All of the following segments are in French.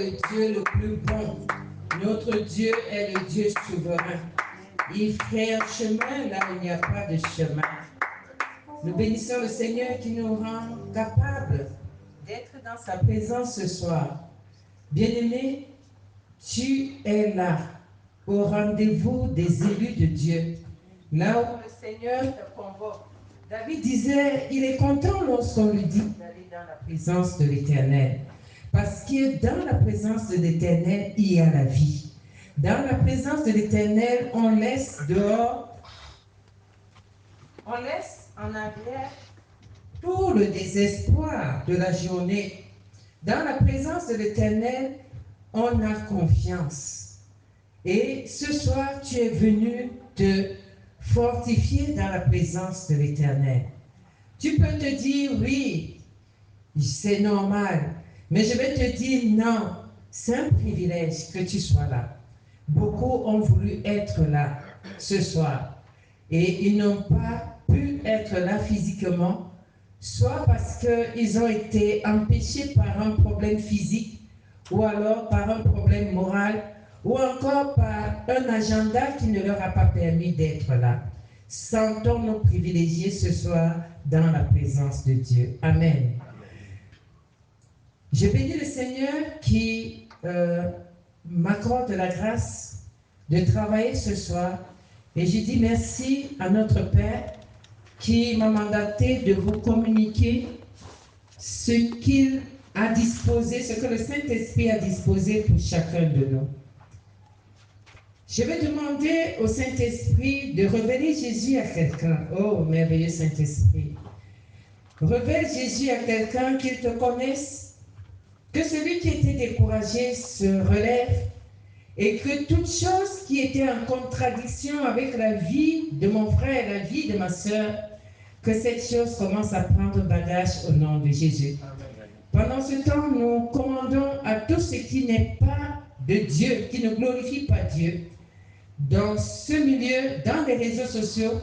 le Dieu le plus bon. Notre Dieu est le Dieu souverain. Il fait un chemin là où il n'y a pas de chemin. Nous bénissons le Seigneur qui nous rend capables d'être dans sa présence ce soir. Bien-aimé, tu es là au rendez-vous des élus de Dieu, là où le Seigneur te convoque. David disait, il est content lorsqu'on lui dit d'aller dans la présence de l'Éternel. Parce que dans la présence de l'Éternel, il y a la vie. Dans la présence de l'Éternel, on laisse dehors, on laisse en arrière tout le désespoir de la journée. Dans la présence de l'Éternel, on a confiance. Et ce soir, tu es venu te fortifier dans la présence de l'Éternel. Tu peux te dire, oui, c'est normal. Mais je vais te dire, non, c'est un privilège que tu sois là. Beaucoup ont voulu être là ce soir. Et ils n'ont pas pu être là physiquement, soit parce qu'ils ont été empêchés par un problème physique, ou alors par un problème moral, ou encore par un agenda qui ne leur a pas permis d'être là. Sentons-nous privilégiés ce soir dans la présence de Dieu. Amen. Je bénis le Seigneur qui m'accorde la grâce de travailler ce soir. Et je dis merci à notre Père qui m'a mandaté de vous communiquer ce qu'il a disposé, ce que le Saint-Esprit a disposé pour chacun de nous. Je vais demander au Saint-Esprit de révéler Jésus à quelqu'un. Oh, merveilleux Saint-Esprit. Révèle Jésus à quelqu'un, qu'il te connaisse, que celui qui était découragé se relève et que toute chose qui était en contradiction avec la vie de mon frère et la vie de ma soeur, que cette chose commence à prendre bagage au nom de Jésus. Pendant ce temps, nous commandons à tout ce qui n'est pas de Dieu, qui ne glorifie pas Dieu, dans ce milieu, dans les réseaux sociaux,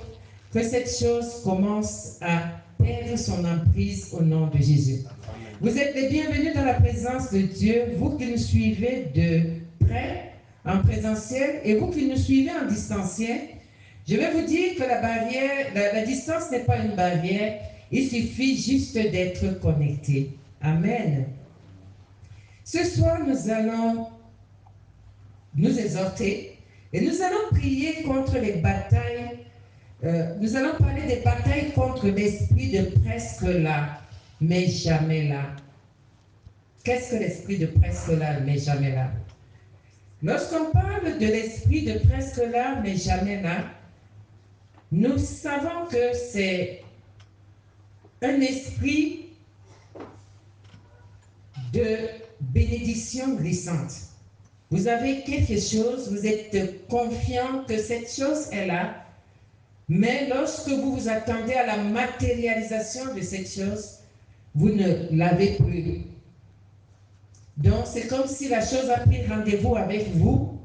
que cette chose commence à perdre son emprise au nom de Jésus. Vous êtes les bienvenus dans la présence de Dieu, vous qui nous suivez de près, en présentiel, et vous qui nous suivez en distanciel. Je vais vous dire que la barrière, la distance n'est pas une barrière, il suffit juste d'être connecté. Amen. Ce soir, nous allons nous exhorter et nous allons prier contre les batailles. Nous allons parler des batailles contre l'esprit de presque là, mais jamais là. Qu'est-ce que l'esprit de presque là, mais jamais là? Lorsqu'on parle de l'esprit de presque là, mais jamais là, nous savons que c'est un esprit de bénédiction glissante. Vous avez quelque chose, vous êtes confiant que cette chose est là, mais lorsque vous vous attendez à la matérialisation de cette chose, vous ne l'avez plus. Donc c'est comme si la chose a pris rendez-vous avec vous,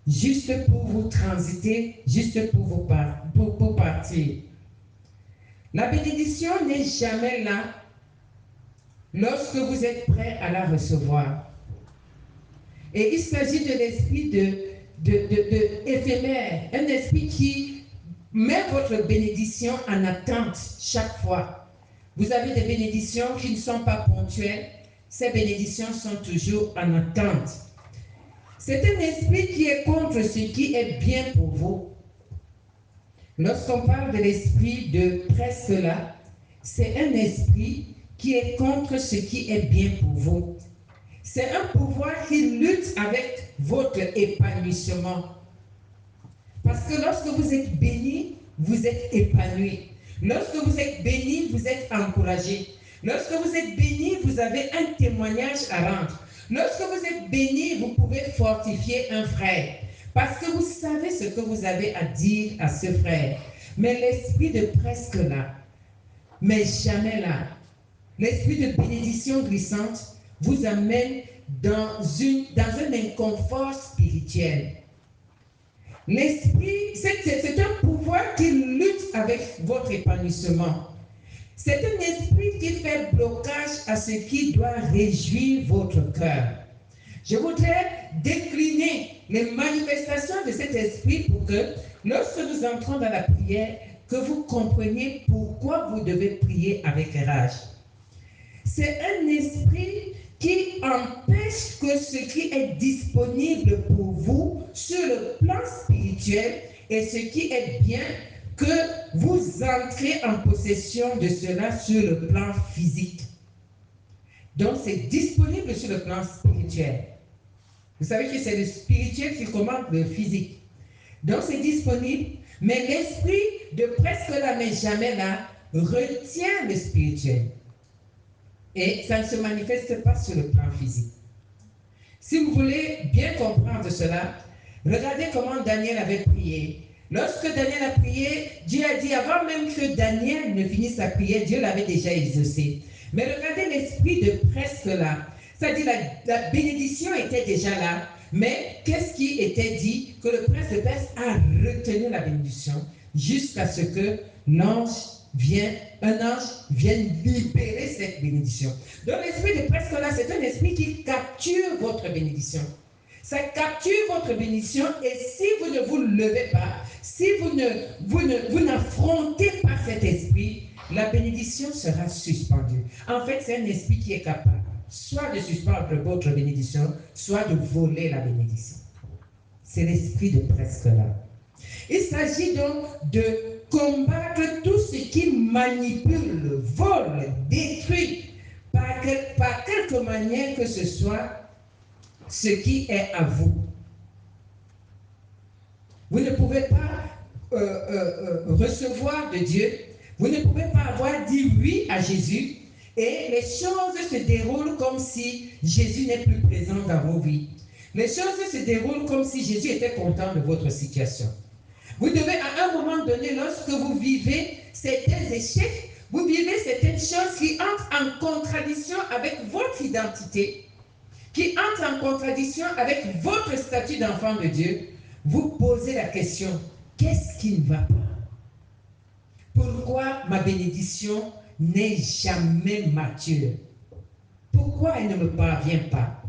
juste pour vous transiter, juste pour partir. La bénédiction n'est jamais là lorsque vous êtes prêt à la recevoir. Et il s'agit de l'esprit éphémère, un esprit qui met votre bénédiction en attente chaque fois. Vous avez des bénédictions qui ne sont pas ponctuelles, ces bénédictions sont toujours en attente. C'est un esprit qui est contre ce qui est bien pour vous. Lorsqu'on parle de l'esprit de presque là, c'est un esprit qui est contre ce qui est bien pour vous. C'est un pouvoir qui lutte avec votre épanouissement. Parce que lorsque vous êtes béni, vous êtes épanoui. Lorsque vous êtes béni, vous êtes encouragé. Lorsque vous êtes béni, vous avez un témoignage à rendre. Lorsque vous êtes béni, vous pouvez fortifier un frère. Parce que vous savez ce que vous avez à dire à ce frère. Mais l'esprit de presque là, mais jamais là, l'esprit de bénédiction glissante vous amène dans un inconfort spirituel. L'esprit, c'est un pouvoir qui lutte avec votre épanouissement. C'est un esprit qui fait blocage à ce qui doit réjouir votre cœur. Je voudrais décliner les manifestations de cet esprit pour que, lorsque nous entrons dans la prière, que vous compreniez pourquoi vous devez prier avec rage. C'est un esprit qui empêche que ce qui est disponible pour vous sur le plan spirituel et ce qui est bien, que vous entrez en possession de cela sur le plan physique. Donc c'est disponible sur le plan spirituel. Vous savez que c'est le spirituel qui commande le physique. Donc c'est disponible, mais l'esprit de presque là mais jamais là retient le spirituel. Et ça ne se manifeste pas sur le plan physique. Si vous voulez bien comprendre cela, regardez comment Daniel avait prié. Lorsque Daniel a prié, Dieu a dit, avant même que Daniel ne finisse sa prière, Dieu l'avait déjà exaucé. Mais regardez l'esprit de presque là. C'est-à-dire la bénédiction était déjà là. Mais qu'est-ce qui était dit? Que le prince de Perse a retenu la bénédiction jusqu'à ce que un ange vienne libérer cette bénédiction. Donc l'esprit de presque là, c'est un esprit qui capture votre bénédiction. Ça capture votre bénédiction et si vous ne vous levez pas, si vous n'affrontez pas cet esprit, la bénédiction sera suspendue. En fait, c'est un esprit qui est capable soit de suspendre votre bénédiction, soit de voler la bénédiction. C'est l'esprit de presque là. Il s'agit donc de combattre tout ce qui manipule, vole, détruit, par quelque manière que ce soit, ce qui est à vous. Vous ne pouvez pas recevoir de Dieu, vous ne pouvez pas avoir dit oui à Jésus et les choses se déroulent comme si Jésus n'est plus présent dans vos vies. Les choses se déroulent comme si Jésus était content de votre situation. Vous devez à un moment donné, lorsque vous vivez certains échecs, vous vivez certaines choses qui entrent en contradiction avec votre identité, qui entre en contradiction avec votre statut d'enfant de Dieu, vous posez la question, qu'est-ce qui ne va pas? Pourquoi ma bénédiction n'est jamais mature? Pourquoi elle ne me parvient pas?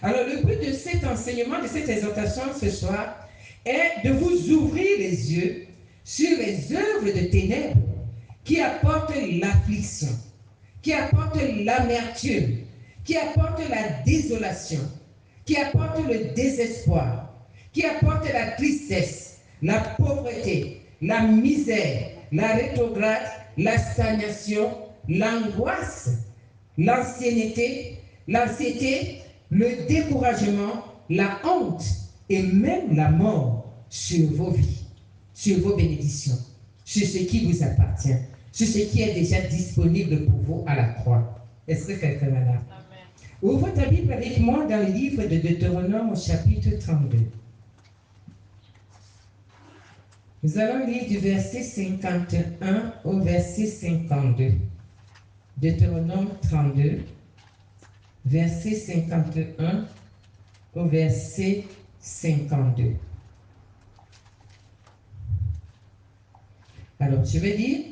Alors le but de cet enseignement, de cette exhortation ce soir, est de vous ouvrir les yeux sur les œuvres de ténèbres qui apportent l'affliction, qui apportent l'amertume, qui apporte la désolation, qui apporte le désespoir, qui apporte la tristesse, la pauvreté, la misère, la rétrograde, la stagnation, l'angoisse, l'anxiété, le découragement, la honte et même la mort sur vos vies, sur vos bénédictions, sur ce qui vous appartient, sur ce qui est déjà disponible pour vous à la croix. Est-ce que quelqu'un est là? Ouvre ta Bible avec moi dans le livre de Deutéronome au chapitre 32. Nous allons lire du verset 51 au verset 52. Deutéronome 32, verset 51 au verset 52. Alors, je vais lire.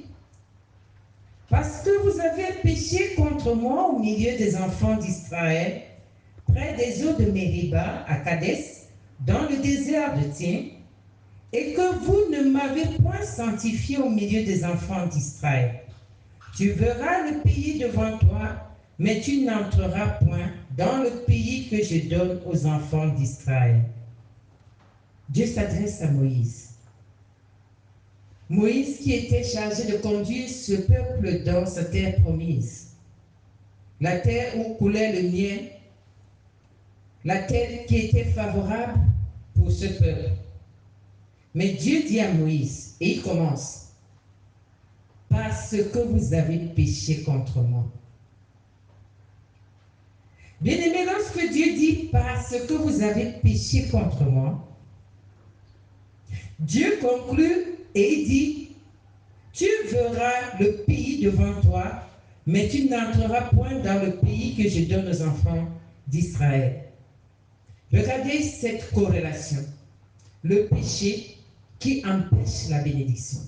Parce que vous avez péché contre moi au milieu des enfants d'Israël, près des eaux de Mériba, à Kadès, dans le désert de Tsin, et que vous ne m'avez point sanctifié au milieu des enfants d'Israël. Tu verras le pays devant toi, mais tu n'entreras point dans le pays que je donne aux enfants d'Israël. Dieu s'adresse à Moïse. Moïse qui était chargé de conduire ce peuple dans sa terre promise. La terre où coulait le miel, la terre qui était favorable pour ce peuple. Mais Dieu dit à Moïse, et il commence, parce que vous avez péché contre moi. Bien-aimé, lorsque Dieu dit, parce que vous avez péché contre moi, Dieu conclut et il dit, tu verras le pays devant toi, mais tu n'entreras point dans le pays que je donne aux enfants d'Israël. Regardez cette corrélation. Le péché qui empêche la bénédiction.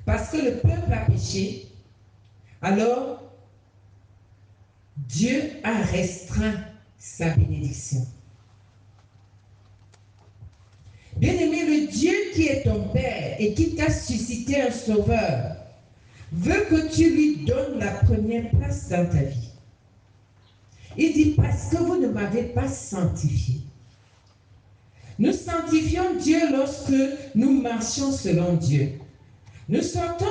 Parce que le peuple a péché, alors Dieu a restreint sa bénédiction. Bien-aimé, le Dieu qui est ton Père et qui t'a suscité un sauveur veut que tu lui donnes la première place dans ta vie. Il dit, parce que vous ne m'avez pas sanctifié. Nous sanctifions Dieu lorsque nous marchons selon Dieu. Nous sortons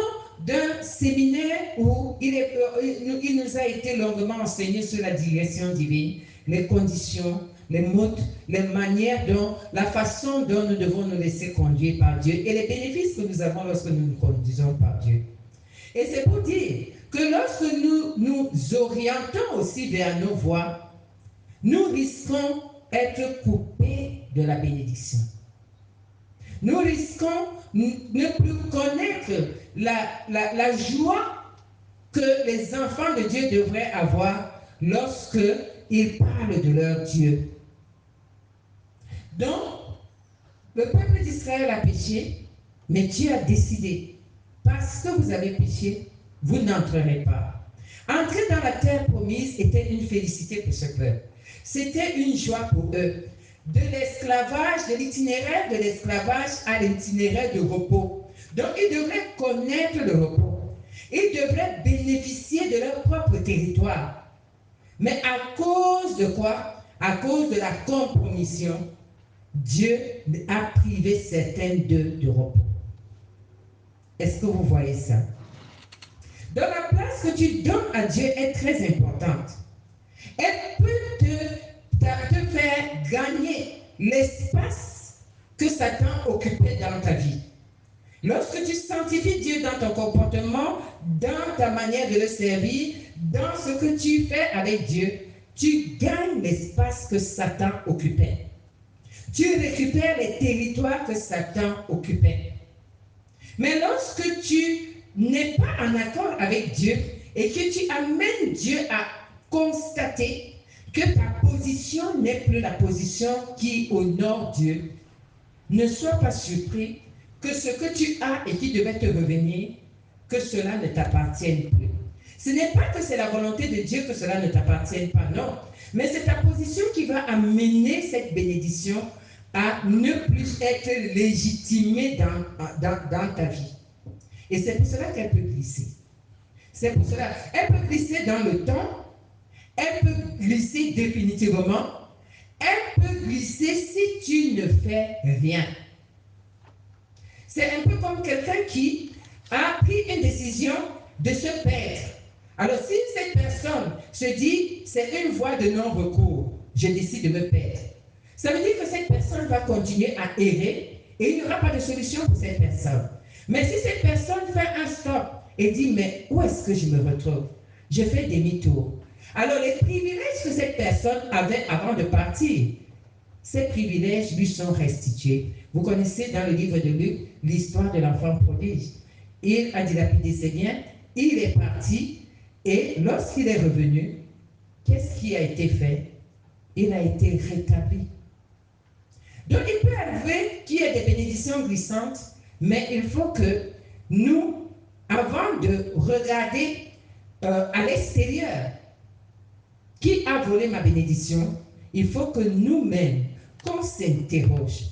d'un séminaire où il nous a été longuement enseigné sur la direction divine, les conditions, les modes, les manières dont, la façon dont nous devons nous laisser conduire par Dieu et les bénéfices que nous avons lorsque nous nous conduisons par Dieu. Et c'est pour dire que lorsque nous nous orientons aussi vers nos voies, nous risquons d'être coupés de la bénédiction. Nous risquons ne plus connaître la joie que les enfants de Dieu devraient avoir lorsqu'ils parlent de leur Dieu. Donc, le peuple d'Israël a péché, mais Dieu a décidé, parce que vous avez péché, vous n'entrerez pas. Entrer dans la terre promise était une félicité pour ce peuple. C'était une joie pour eux. De l'esclavage, de l'itinéraire de l'esclavage à l'itinéraire de repos. Donc, ils devraient connaître le repos. Ils devraient bénéficier de leur propre territoire. Mais à cause de quoi? À cause de la compromission, Dieu a privé certains d'eux de repos. Est-ce que vous voyez ça? Donc, la place que tu donnes à Dieu est très importante. Elle peut te faire gagner l'espace que Satan occupait dans ta vie. Lorsque tu sanctifies Dieu dans ton comportement, dans ta manière de le servir, dans ce que tu fais avec Dieu, tu gagnes l'espace que Satan occupait. Tu récupères les territoires que Satan occupait. Mais lorsque tu n'es pas en accord avec Dieu et que tu amènes Dieu à constater que ta position n'est plus la position qui honore Dieu, ne sois pas surpris que ce que tu as et qui devait te revenir, que cela ne t'appartienne plus. Ce n'est pas que c'est la volonté de Dieu que cela ne t'appartienne pas, non. Mais c'est ta position qui va amener cette bénédiction à ne plus être légitimée dans ta vie. Et c'est pour cela qu'elle peut glisser. C'est pour cela. Elle peut glisser dans le temps. Elle peut glisser définitivement. Elle peut glisser si tu ne fais rien. C'est un peu comme quelqu'un qui a pris une décision de se perdre. Alors si cette personne se dit, c'est une voie de non-recours, je décide de me perdre. Ça veut dire que cette personne va continuer à errer et il n'y aura pas de solution pour cette personne. Mais si cette personne fait un stop et dit, mais où est-ce que je me retrouve? Je fais demi-tour. Alors les privilèges que cette personne avait avant de partir, ces privilèges lui sont restitués. Vous connaissez dans le livre de Luc l'histoire de l'enfant prodige. Il a dilapidé ses biens, il est parti et lorsqu'il est revenu, qu'est-ce qui a été fait? Il a été rétabli. Donc il peut arriver qu'il y ait des bénédictions glissantes, mais il faut que nous, avant de regarder à l'extérieur, qui a volé ma bénédiction, il faut que nous-mêmes, qu'on s'interroge.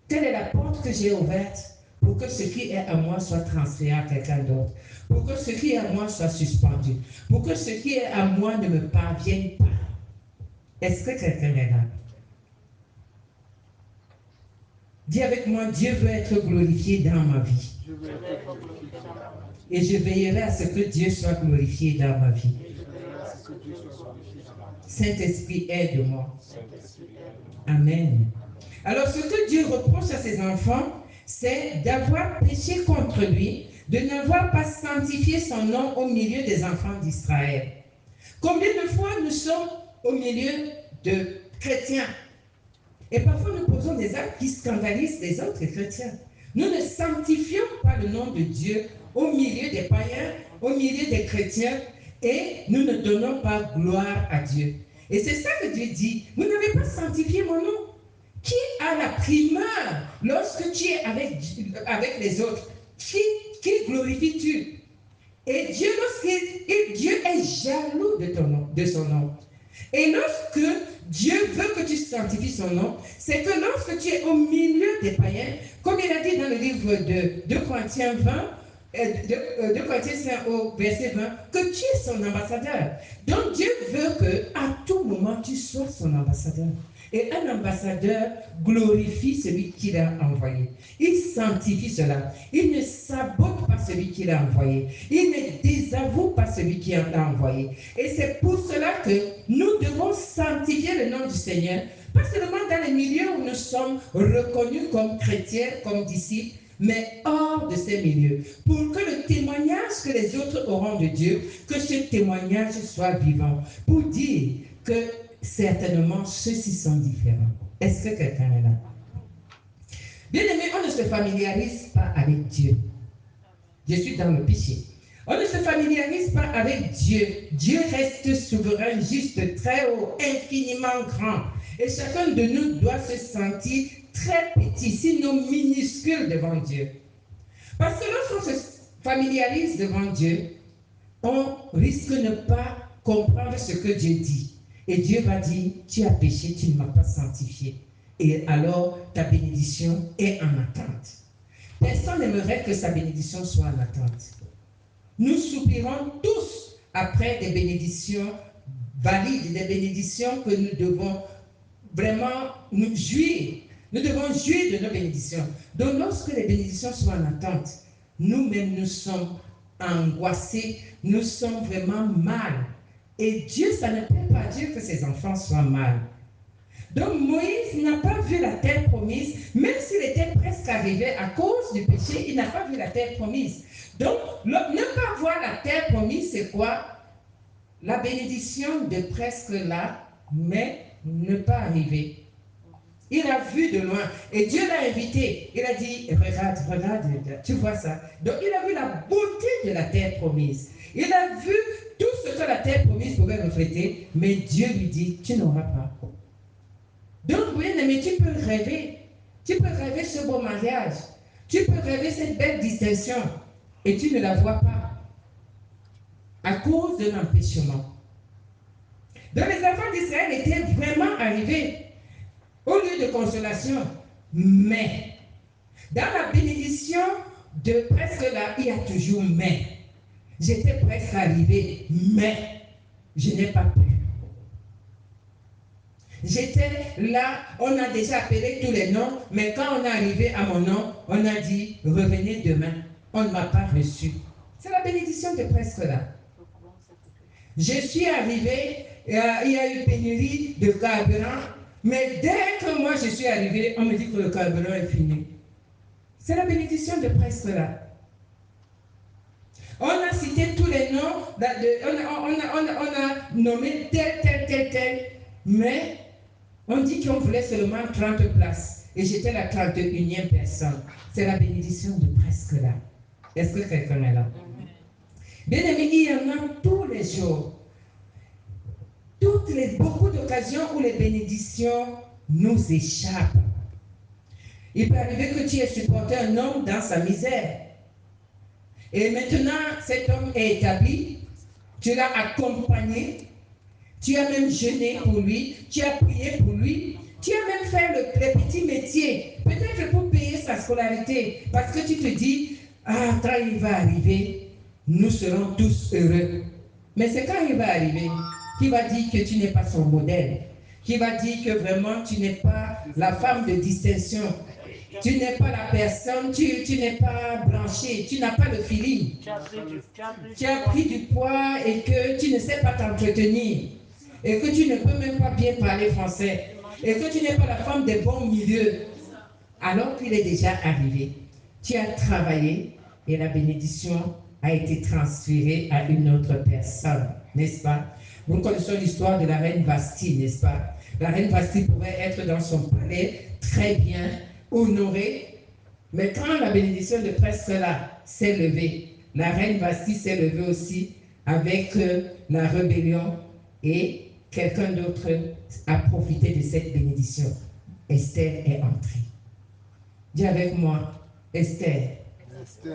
Telle est la porte que j'ai ouverte pour que ce qui est à moi soit transféré à quelqu'un d'autre, pour que ce qui est à moi soit suspendu, pour que ce qui est à moi ne me parvienne pas. Est-ce que quelqu'un est là? Dis avec moi, Dieu veut être glorifié dans ma vie. Et je veillerai à ce que Dieu soit glorifié dans ma vie. Saint-Esprit, aide-moi. Amen. Alors, ce que Dieu reproche à ses enfants, c'est d'avoir péché contre lui, de n'avoir pas sanctifié son nom au milieu des enfants d'Israël. Combien de fois nous sommes au milieu de chrétiens et parfois nous posons des actes qui scandalisent les autres chrétiens. Nous ne sanctifions pas le nom de Dieu au milieu des païens, au milieu des chrétiens, et nous ne donnons pas gloire à Dieu. Et c'est ça que Dieu dit, vous n'avez pas sanctifié mon nom. Qui a la primeur lorsque tu es avec les autres? Qui glorifies-tu? Et Dieu, Dieu est jaloux de son nom. Et lorsque Dieu veut que tu sanctifies son nom, c'est que lorsque tu es au milieu des païens, comme il a dit dans le livre de 2 Corinthiens 20, 2 Corinthiens 5 au verset 20, que tu es son ambassadeur. Donc Dieu veut que à tout moment tu sois son ambassadeur. Et un ambassadeur glorifie celui qu'il a envoyé. Il sanctifie cela. Il ne sabote pas celui qu'il a envoyé. Il ne désavoue pas celui qui l'a envoyé. Et c'est pour cela que nous devons sanctifier le nom du Seigneur, pas seulement dans les milieux où nous sommes reconnus comme chrétiens, comme disciples, mais hors de ces milieux, pour que le témoignage que les autres auront de Dieu, que ce témoignage soit vivant, pour dire que certainement ceux-ci sont différents. Est-ce que quelqu'un est là? Bien aimé, on ne se familiarise pas avec Dieu. Je suis dans le péché. On ne se familiarise pas avec Dieu. Dieu reste souverain, juste, très haut, infiniment grand. Et chacun de nous doit se sentir très petit, sinon minuscule devant Dieu. Parce que lorsqu'on se familiarise devant Dieu, on risque de ne pas comprendre ce que Dieu dit. Et Dieu va dire, tu as péché, tu ne m'as pas sanctifié. Et alors, ta bénédiction est en attente. Personne n'aimerait que sa bénédiction soit en attente. Nous soupirons tous après des bénédictions valides, des bénédictions que nous devons vraiment nous jouir. Nous devons jouir de nos bénédictions. Donc, lorsque les bénédictions sont en attente, nous-mêmes, nous sommes angoissés, nous sommes vraiment mal. Et Dieu, ça ne peut pas dire que ses enfants soient mal. Donc Moïse n'a pas vu la terre promise, même s'il était presque arrivé à cause du péché, il n'a pas vu la terre promise. Donc, ne pas voir la terre promise, c'est quoi? La bénédiction de presque là, mais ne pas arriver. Il a vu de loin et Dieu l'a invité. Il a dit, regarde, tu vois ça. Donc il a vu la beauté de la terre promise. Il a vu tout ce que la terre promise pouvait refléter, mais Dieu lui dit, tu n'auras pas. Donc, bien aimé, tu peux rêver ce beau mariage, tu peux rêver cette belle distinction, et tu ne la vois pas, à cause d'un empêchement. Donc les enfants d'Israël étaient vraiment arrivés au lieu de consolation, mais dans la bénédiction de presque là, il y a toujours mais. J'étais presque arrivé, mais je n'ai pas pu. J'étais là, on a déjà appelé tous les noms, mais quand on est arrivé à mon nom, on a dit, revenez demain. On ne m'a pas reçu. C'est la bénédiction de presque là. Je suis arrivé, il y a eu pénurie de carburant, mais dès que moi je suis arrivé, on me dit que le carburant est fini. C'est la bénédiction de presque là. On a cité tous les noms, on a nommé tel, mais on dit qu'on voulait seulement 30 places. Et j'étais la 31e personne. C'est la bénédiction de presque là. Est-ce que quelqu'un est là? Bien aimé, il y en a tous les jours. Beaucoup d'occasions où les bénédictions nous échappent. Il peut arriver que tu aies supporté un homme dans sa misère. Et maintenant, cet homme est établi. Tu l'as accompagné. Tu as même jeûné pour lui, tu as prié pour lui, tu as même fait les petits métiers, peut-être pour payer sa scolarité, parce que tu te dis, ah, quand il va arriver, nous serons tous heureux. Mais c'est quand il va arriver qu'il va dire que tu n'es pas son modèle, qu'il va dire que vraiment tu n'es pas la femme de distinction, tu n'es pas la personne, tu n'es pas branché, tu n'as pas le feeling. Tu as pris du poids et que tu ne sais pas t'entretenir. Et que tu ne peux même pas bien parler français, et que tu n'es pas la femme des bons milieux, alors qu'il est déjà arrivé. Tu as travaillé et la bénédiction a été transférée à une autre personne, n'est-ce pas? Nous connaissons l'histoire de la reine Vasti, n'est-ce pas? La reine Vasti pouvait être dans son palais très bien honorée, mais quand la bénédiction de presque là s'est levée, la reine Vasti s'est levée aussi avec la rébellion et quelqu'un d'autre a profité de cette bénédiction. Esther est entrée. Dis avec moi, Esther.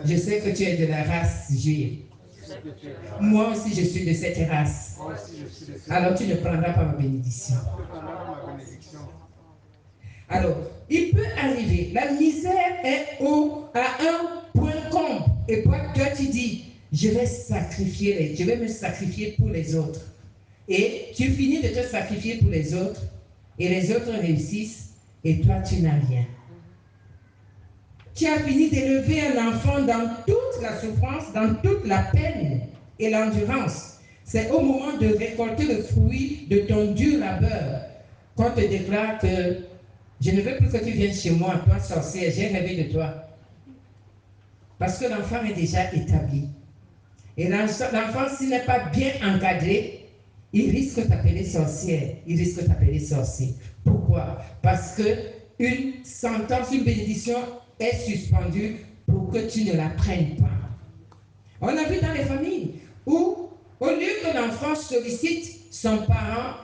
Je sais que tu es de la race juive. Moi aussi, je suis de cette race. Alors, tu ne prendras pas ma bénédiction. Alors, il peut arriver, la misère est à un point comble. Et toi, tu dis, je vais me sacrifier pour les autres. Et tu finis de te sacrifier pour les autres, et les autres réussissent, et toi, tu n'as rien. Tu as fini d'élever un enfant dans toute la souffrance, dans toute la peine et l'endurance. C'est au moment de récolter le fruit de ton dur labeur qu'on te déclare que je ne veux plus que tu viennes chez moi, toi sorcière, j'ai rêvé de toi. Parce que l'enfant est déjà établi. Et l'enfant, s'il n'est pas bien encadré, il risque de t'appeler sorcière, il risque de t'appeler sorcier. Pourquoi? Parce qu'une sentence, une bénédiction est suspendue pour que tu ne la prennes pas. On a vu dans les familles où, au lieu que l'enfant sollicite son parent,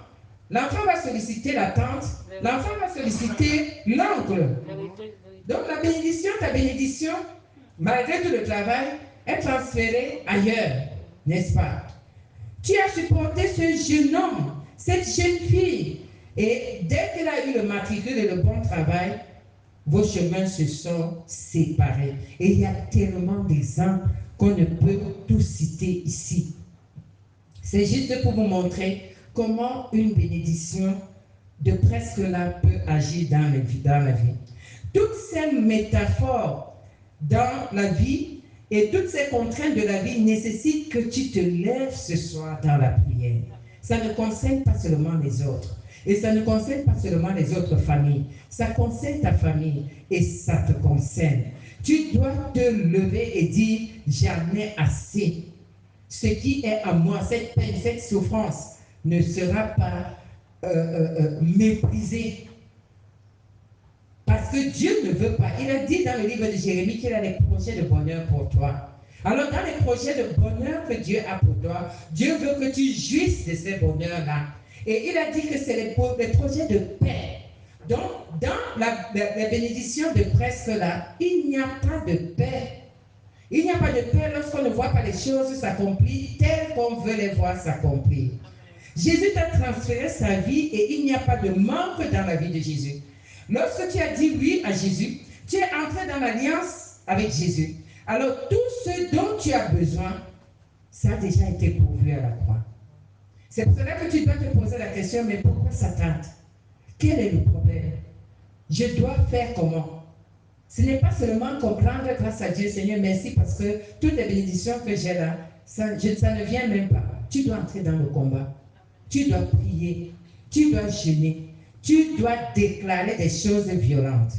l'enfant va solliciter la tante, l'enfant va solliciter l'oncle. Donc la bénédiction, ta bénédiction, malgré tout le travail, est transférée ailleurs, n'est-ce pas? Tu as supporté ce jeune homme, cette jeune fille, et dès qu'elle a eu le matricule et le bon travail, vos chemins se sont séparés. Et il y a tellement d'exemples qu'on ne peut tous citer ici. C'est juste pour vous montrer comment une bénédiction de presque là peut agir dans la vie. Toutes ces métaphores dans la vie et toutes ces contraintes de la vie nécessitent que tu te lèves ce soir dans la prière. Ça ne concerne pas seulement les autres. Et ça ne concerne pas seulement les autres familles. Ça concerne ta famille et ça te concerne. Tu dois te lever et dire, j'en ai assez. Ce qui est à moi, cette peine, cette souffrance, ne sera pas méprisée. Parce que Dieu ne veut pas. Il a dit dans le livre de Jérémie qu'il a des projets de bonheur pour toi. Alors dans les projets de bonheur que Dieu a pour toi, Dieu veut que tu jouisses de ces bonheurs-là. Et il a dit que c'est les projets de paix. Donc, dans la bénédiction de presque là, il n'y a pas de paix. Il n'y a pas de paix lorsqu'on ne voit pas les choses s'accomplir telles qu'on veut les voir s'accomplir. Jésus t'a transféré sa vie et il n'y a pas de manque dans la vie de Jésus. Lorsque tu as dit oui à Jésus, tu es entré dans l'alliance avec Jésus. Alors, tout ce dont tu as besoin, ça a déjà été pourvu à la croix. C'est pour cela que tu dois te poser la question, mais pourquoi ça tarde? Quel est le problème? Je dois faire comment? Ce n'est pas seulement comprendre grâce à Dieu, Seigneur, merci, parce que toutes les bénédictions que j'ai là, ça ne vient même pas. Tu dois entrer dans le combat. Tu dois prier. Tu dois jeûner. Tu dois déclarer des choses violentes.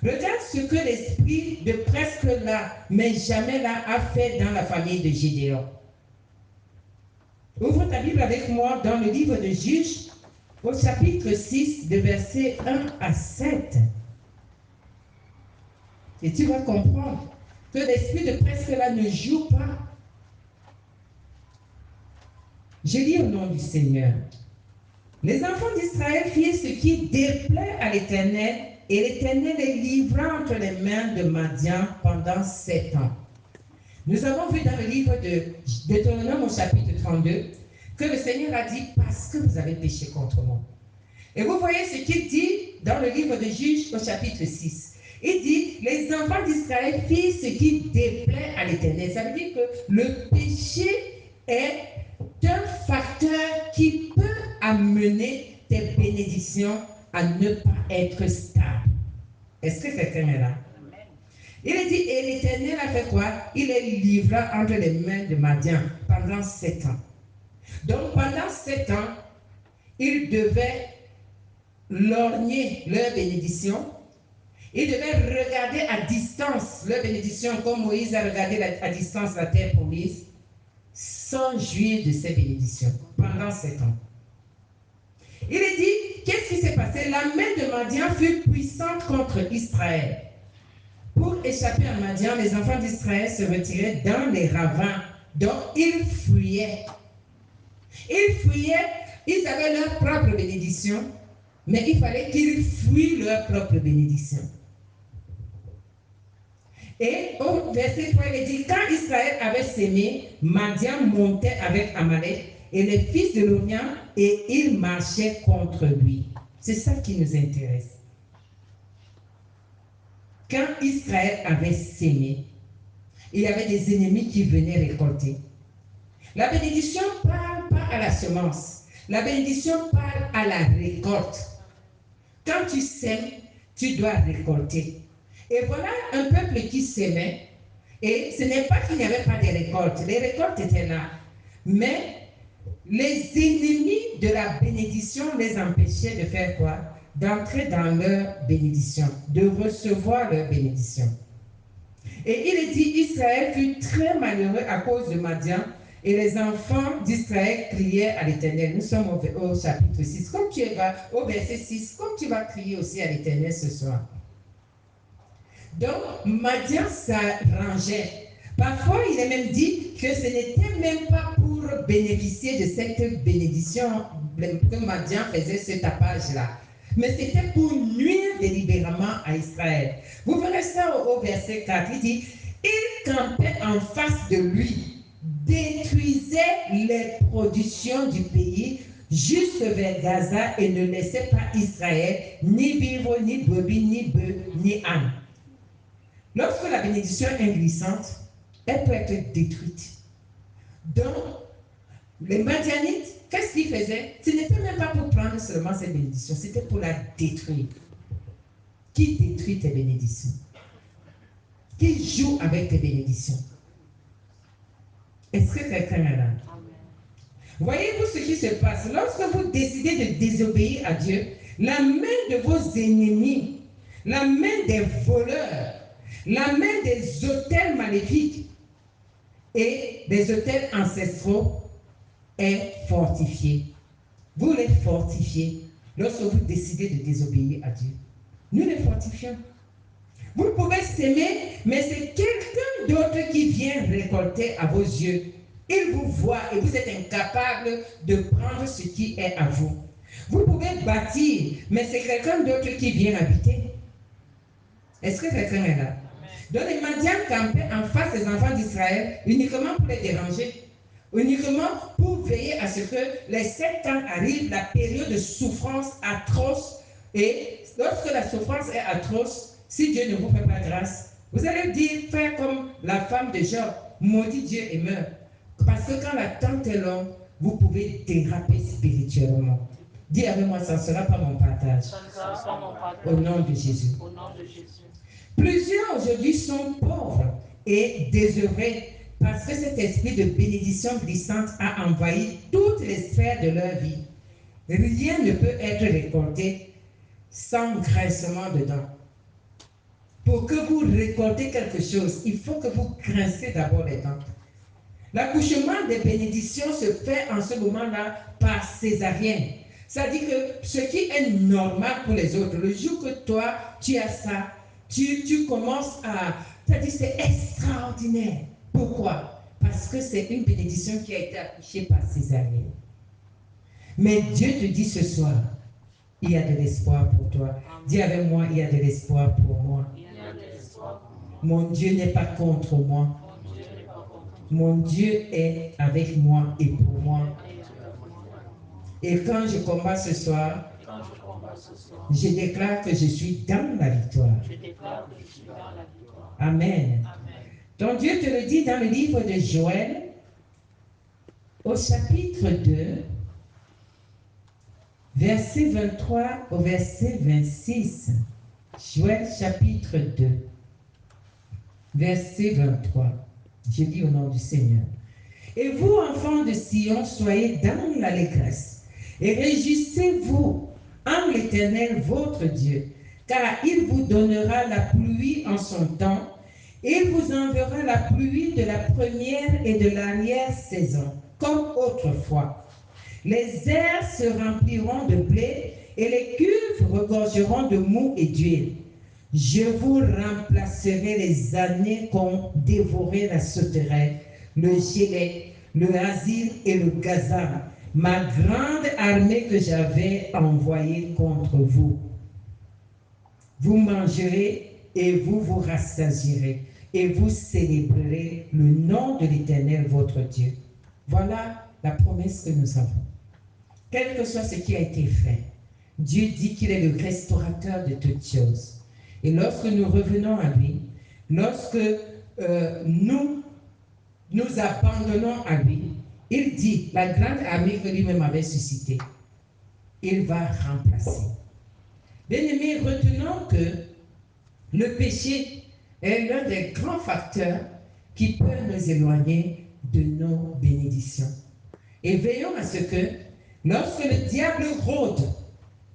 Regarde ce que l'esprit de presque là, mais jamais là, a fait dans la famille de Gédéon. Ouvre ta Bible avec moi dans le livre de Juges, au chapitre 6, de versets 1 à 7. Et tu vas comprendre que l'esprit de presque là ne joue pas. Je lis au nom du Seigneur. Les enfants d'Israël firent ce qui déplaît à l'Éternel, et l'Éternel les livra entre les mains de Madian pendant 7 ans. Nous avons vu dans le livre de Deutéronome au chapitre 32 que le Seigneur a dit « parce que vous avez péché contre moi ». Et vous voyez ce qu'il dit dans le livre de Juges au chapitre 6. Il dit « les enfants d'Israël firent ce qui déplaît à l'Éternel ». Ça veut dire que le péché est un facteur qui peut amener tes bénédictions à ne pas être stable. Est-ce que quelqu'un est là? Il est dit, et l'Éternel a fait quoi? Il les livra entre les mains de Madian pendant 7 ans. Donc pendant 7 ans, ils devaient lorgner leur bénédiction. Ils devaient regarder à distance leur bénédiction, comme Moïse a regardé à distance la terre promise, sans jouir de ces bénédictions pendant 7 ans. Il est dit, qu'est-ce qui s'est passé? La main de Madian fut puissante contre Israël. Pour échapper à Madian, les enfants d'Israël se retiraient dans les ravins. Donc, ils fuyaient. Ils fuyaient, ils avaient leur propre bénédiction, mais il fallait qu'ils fuient leur propre bénédiction. Et au verset 3, il dit, quand Israël avait sémé, Madian montait avec Amalek et les fils de l'Orient et ils marchaient contre lui. C'est ça qui nous intéresse. Quand Israël avait sémé, il y avait des ennemis qui venaient récolter. La bénédiction parle pas à la semence. La bénédiction parle à la récolte. Quand tu sèmes, tu dois récolter. Et voilà un peuple qui s'aimait, et ce n'est pas qu'il n'y avait pas de récoltes, les récoltes étaient là, mais les ennemis de la bénédiction les empêchaient de faire quoi? D'entrer dans leur bénédiction, de recevoir leur bénédiction. Et il est dit, Israël fut très malheureux à cause de Madian, et les enfants d'Israël criaient à l'Éternel. Nous sommes au chapitre 6, comme tu vas au verset 6, comme tu vas crier aussi à l'Éternel ce soir. Donc, Madian s'arrangeait. Parfois, il est même dit que ce n'était même pas pour bénéficier de cette bénédiction que Madian faisait ce tapage-là. Mais c'était pour nuire délibérément à Israël. Vous verrez ça au verset 4. Il dit, il campait en face de lui, détruisait les productions du pays jusque vers Gaza et ne laissait pas Israël ni vivre, ni brebis, ni bœufs, ni ânes. Lorsque la bénédiction est glissante, elle peut être détruite. Donc, les Madianites, qu'est-ce qu'ils faisaient? Ce n'était même pas pour prendre seulement cette bénédiction, c'était pour la détruire. Qui détruit tes bénédictions? Qui joue avec tes bénédictions? Est-ce que quelqu'un est là? Voyez-vous ce qui se passe? Lorsque vous décidez de désobéir à Dieu, la main de vos ennemis, la main des voleurs, la main des autels maléfiques et des autels ancestraux est fortifiée. Vous les fortifiez lorsque vous décidez de désobéir à Dieu. Nous les fortifions. Vous pouvez s'aimer, mais c'est quelqu'un d'autre qui vient récolter à vos yeux. Il vous voit et vous êtes incapable de prendre ce qui est à vous. Vous pouvez bâtir, mais c'est quelqu'un d'autre qui vient habiter. Est-ce que quelqu'un est là? Donc les Madians campaient en face des enfants d'Israël uniquement pour les déranger, uniquement pour veiller à ce que les 7 ans arrivent, la période de souffrance atroce. Et lorsque la souffrance est atroce, si Dieu ne vous fait pas grâce, vous allez dire, faire comme la femme de Job, maudit Dieu et meurt. Parce que quand la tente est longue, vous pouvez déraper spirituellement. Dis avec moi, ça ne sera pas mon partage. Au nom de Jésus. Au nom de Jésus. Plusieurs aujourd'hui sont pauvres et désœuvrés parce que cet esprit de bénédiction glissante a envahi toutes les sphères de leur vie. Rien ne peut être récolté sans grincement dedans. Pour que vous récoltez quelque chose, il faut que vous grincez d'abord les dents. L'accouchement des bénédictions se fait en ce moment-là par césarienne. C'est-à-dire que ce qui est normal pour les autres, le jour que toi, tu as ça, tu commences à... C'est-à-dire c'est extraordinaire. Pourquoi? Parce que c'est une bénédiction qui a été accouchée par césarienne. Mais Dieu te dit ce soir, il y a de l'espoir pour toi. Dis avec moi, il y a de l'espoir pour moi. Mon Dieu n'est pas contre moi. Mon Dieu est avec moi et pour moi. Et quand je combats ce soir, je déclare que je suis dans la victoire. Amen. Donc Dieu te le dit dans le livre de Joël, au chapitre 2, verset 23 au verset 26. Joël chapitre 2, verset 23. Je dis au nom du Seigneur. Et vous, enfants de Sion, soyez dans l'allégresse et réjouissez-vous en l'Éternel votre Dieu, car il vous donnera la pluie en son temps, il vous enverra la pluie de la première et de l'arrière-saison, comme autrefois. Les airs se rempliront de blé et les cuves regorgeront de mou et d'huile. Je vous remplacerai les années qu'ont dévoré la sauterelle, le gilet, le asile et le gazan, ma grande armée que j'avais envoyée contre vous. Vous mangerez et vous vous rassasierez, et vous célébrerez le nom de l'Éternel, votre Dieu. Voilà la promesse que nous avons. Quel que soit ce qui a été fait, Dieu dit qu'il est le restaurateur de toutes choses. Et lorsque nous revenons à lui, lorsque nous nous abandonnons à lui, il dit, la grande armée que lui-même avait suscitée, il va remplacer. Bien-aimés, retenons que le péché est l'un des grands facteurs qui peuvent nous éloigner de nos bénédictions. Et veillons à ce que, lorsque le diable rôde,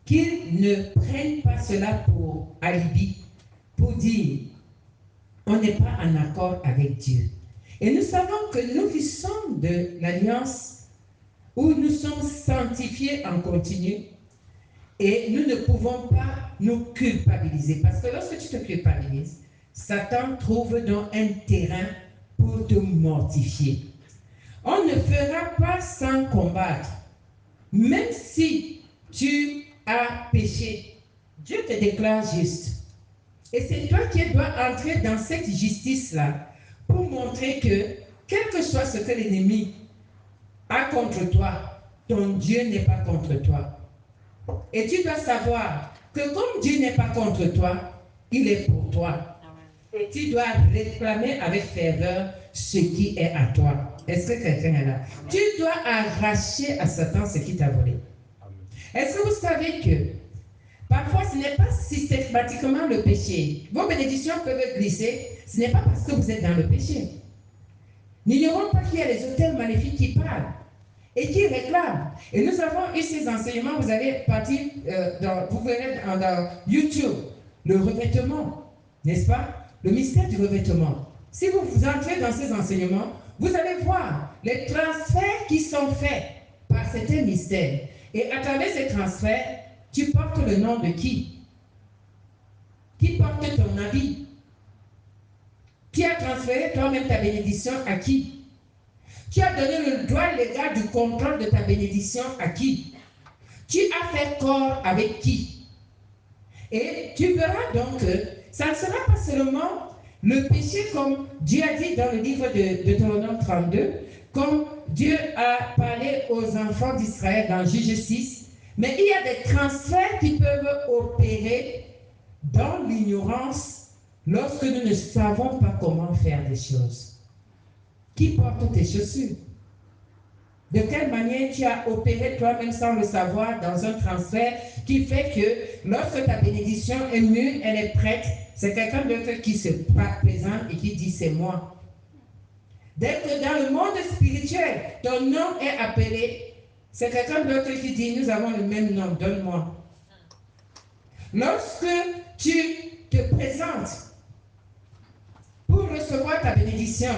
qu'il ne prenne pas cela pour alibi, pour dire, on n'est pas en accord avec Dieu. Et nous savons que nous qui sommes de l'alliance où nous sommes sanctifiés en continu et nous ne pouvons pas nous culpabiliser. Parce que lorsque tu te culpabilises, Satan trouve donc un terrain pour te mortifier. On ne fera pas sans combattre. Même si tu as péché, Dieu te déclare juste. Et c'est toi qui dois entrer dans cette justice-là pour montrer que, quel que soit ce que l'ennemi a contre toi, ton Dieu n'est pas contre toi. Et tu dois savoir que comme Dieu n'est pas contre toi, il est pour toi. Et tu dois réclamer avec ferveur ce qui est à toi. Est-ce que quelqu'un est là? Tu dois arracher à Satan ce qui t'a volé. Est-ce que vous savez que parfois ce n'est pas systématiquement le péché. Vos bénédictions peuvent glisser, ce n'est pas parce que vous êtes dans le péché. N'ignorons pas qu'il y a les autels maléfiques qui parlent et qui réclament. Et nous avons eu ces enseignements, vous allez partir, vous verrez dans YouTube, le revêtement, n'est-ce pas? Le mystère du revêtement. Si vous entrez dans ces enseignements, vous allez voir les transferts qui sont faits par certains mystères. Et à travers ces transferts, tu portes le nom de qui? Qui porte ton habit? Qui a transféré toi-même ta bénédiction à qui? Tu as donné le droit légal du contrôle de ta bénédiction à qui? Tu as fait corps avec qui? Et tu verras donc que ça ne sera pas seulement le péché comme Dieu a dit dans le livre de Deutéronome 32, comme Dieu a parlé aux enfants d'Israël dans Juge 6, mais il y a des transferts qui peuvent opérer dans l'ignorance lorsque nous ne savons pas comment faire des choses. Qui porte tes chaussures? De quelle manière tu as opéré toi-même sans le savoir dans un transfert qui fait que lorsque ta bénédiction est mûre, elle est prête, c'est quelqu'un d'autre qui se présente et qui dit c'est moi. Dès que dans le monde spirituel, ton nom est appelé, c'est quelqu'un d'autre qui dit nous avons le même nom, donne-moi. Lorsque tu te présentes pour recevoir ta bénédiction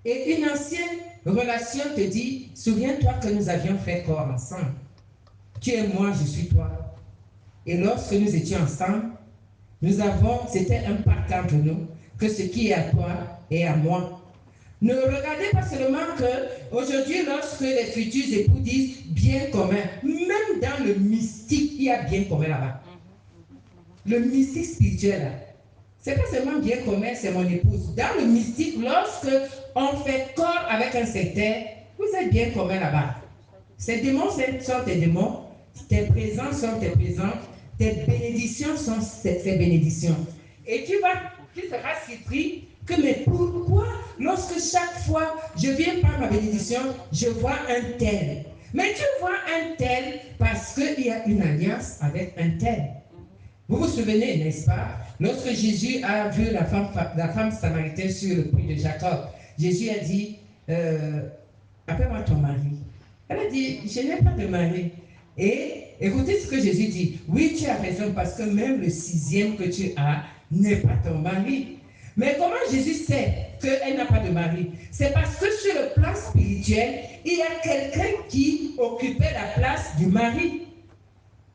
et une ancienne relation te dit, souviens-toi que nous avions fait corps ensemble. Tu es moi, je suis toi. Et lorsque nous étions ensemble, c'était un pacte entre nous, que ce qui est à toi est à moi. Ne regardez pas seulement que aujourd'hui, lorsque les futurs époux disent bien commun, même dans le mystique, il y a bien commun là-bas. Le mystique spirituel là. C'est pas seulement bien commun, c'est mon épouse. Dans le mystique, lorsque on fait corps avec un sectaire, vous êtes bien commun là-bas. Ces démons sont tes démons, tes présents sont tes présents, tes bénédictions sont tes bénédictions. Et tu seras surpris que, mais pourquoi, lorsque chaque fois je viens par ma bénédiction, je vois un tel. Mais tu vois un tel parce qu'il y a une alliance avec un tel. Vous vous souvenez, n'est-ce pas? Lorsque Jésus a vu la femme samaritaine sur le puits de Jacob, Jésus a dit, appelle-moi ton mari. Elle a dit, je n'ai pas de mari. Et écoutez ce que Jésus dit. Oui, tu as raison, parce que même le 6e que tu as n'est pas ton mari. Mais comment Jésus sait qu'elle n'a pas de mari? C'est parce que sur le plan spirituel, il y a quelqu'un qui occupait la place du mari.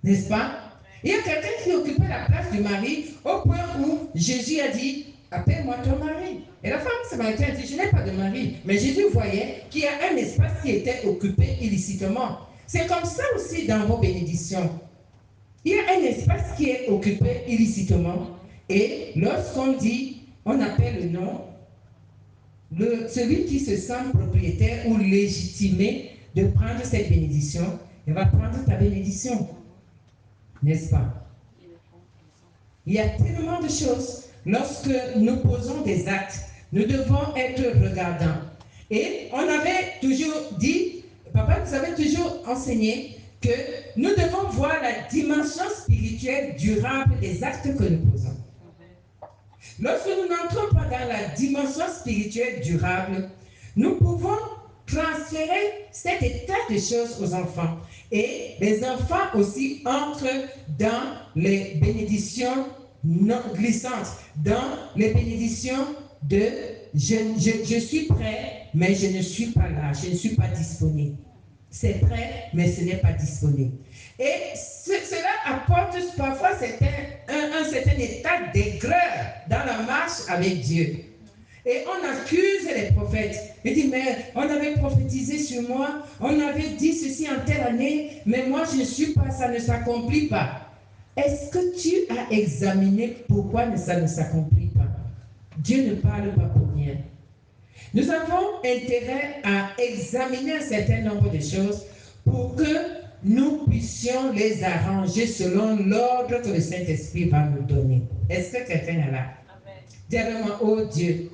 N'est-ce pas? Il y a quelqu'un qui occupait la place du mari au point où Jésus a dit, appelle-moi ton mari. Et la femme samaritaine a dit, je n'ai pas de mari. Mais Jésus voyait qu'il y a un espace qui était occupé illicitement. C'est comme ça aussi dans vos bénédictions. Il y a un espace qui est occupé illicitement. Et lorsqu'on dit, on appelle le nom, celui qui se sent propriétaire ou légitimé de prendre cette bénédiction, il va prendre ta bénédiction. N'est-ce pas? Il y a tellement de choses. Lorsque nous posons des actes, nous devons être regardants. Et on avait toujours dit, papa nous avait toujours enseigné que nous devons voir la dimension spirituelle durable des actes que nous posons. Lorsque nous n'entrons pas dans la dimension spirituelle durable, nous pouvons transférer cet état de choses aux enfants. Et les enfants aussi entrent dans les bénédictions non glissantes, dans les bénédictions de je suis prêt, mais je ne suis pas là, je ne suis pas disponible. C'est prêt, mais ce n'est pas disponible. Et cela apporte parfois un certain état d'aigreur dans la marche avec Dieu. Et on accuse les prophètes. Il dit, mais on avait prophétisé sur moi, on avait dit ceci en telle année, mais moi je ne suis pas, ça ne s'accomplit pas. Est-ce que tu as examiné pourquoi ça ne s'accomplit pas? Dieu ne parle pas pour rien. Nous avons intérêt à examiner un certain nombre de choses pour que nous puissions les arranger selon l'ordre que le Saint-Esprit va nous donner. Est-ce que quelqu'un est là? Dis vraiment, oh Dieu,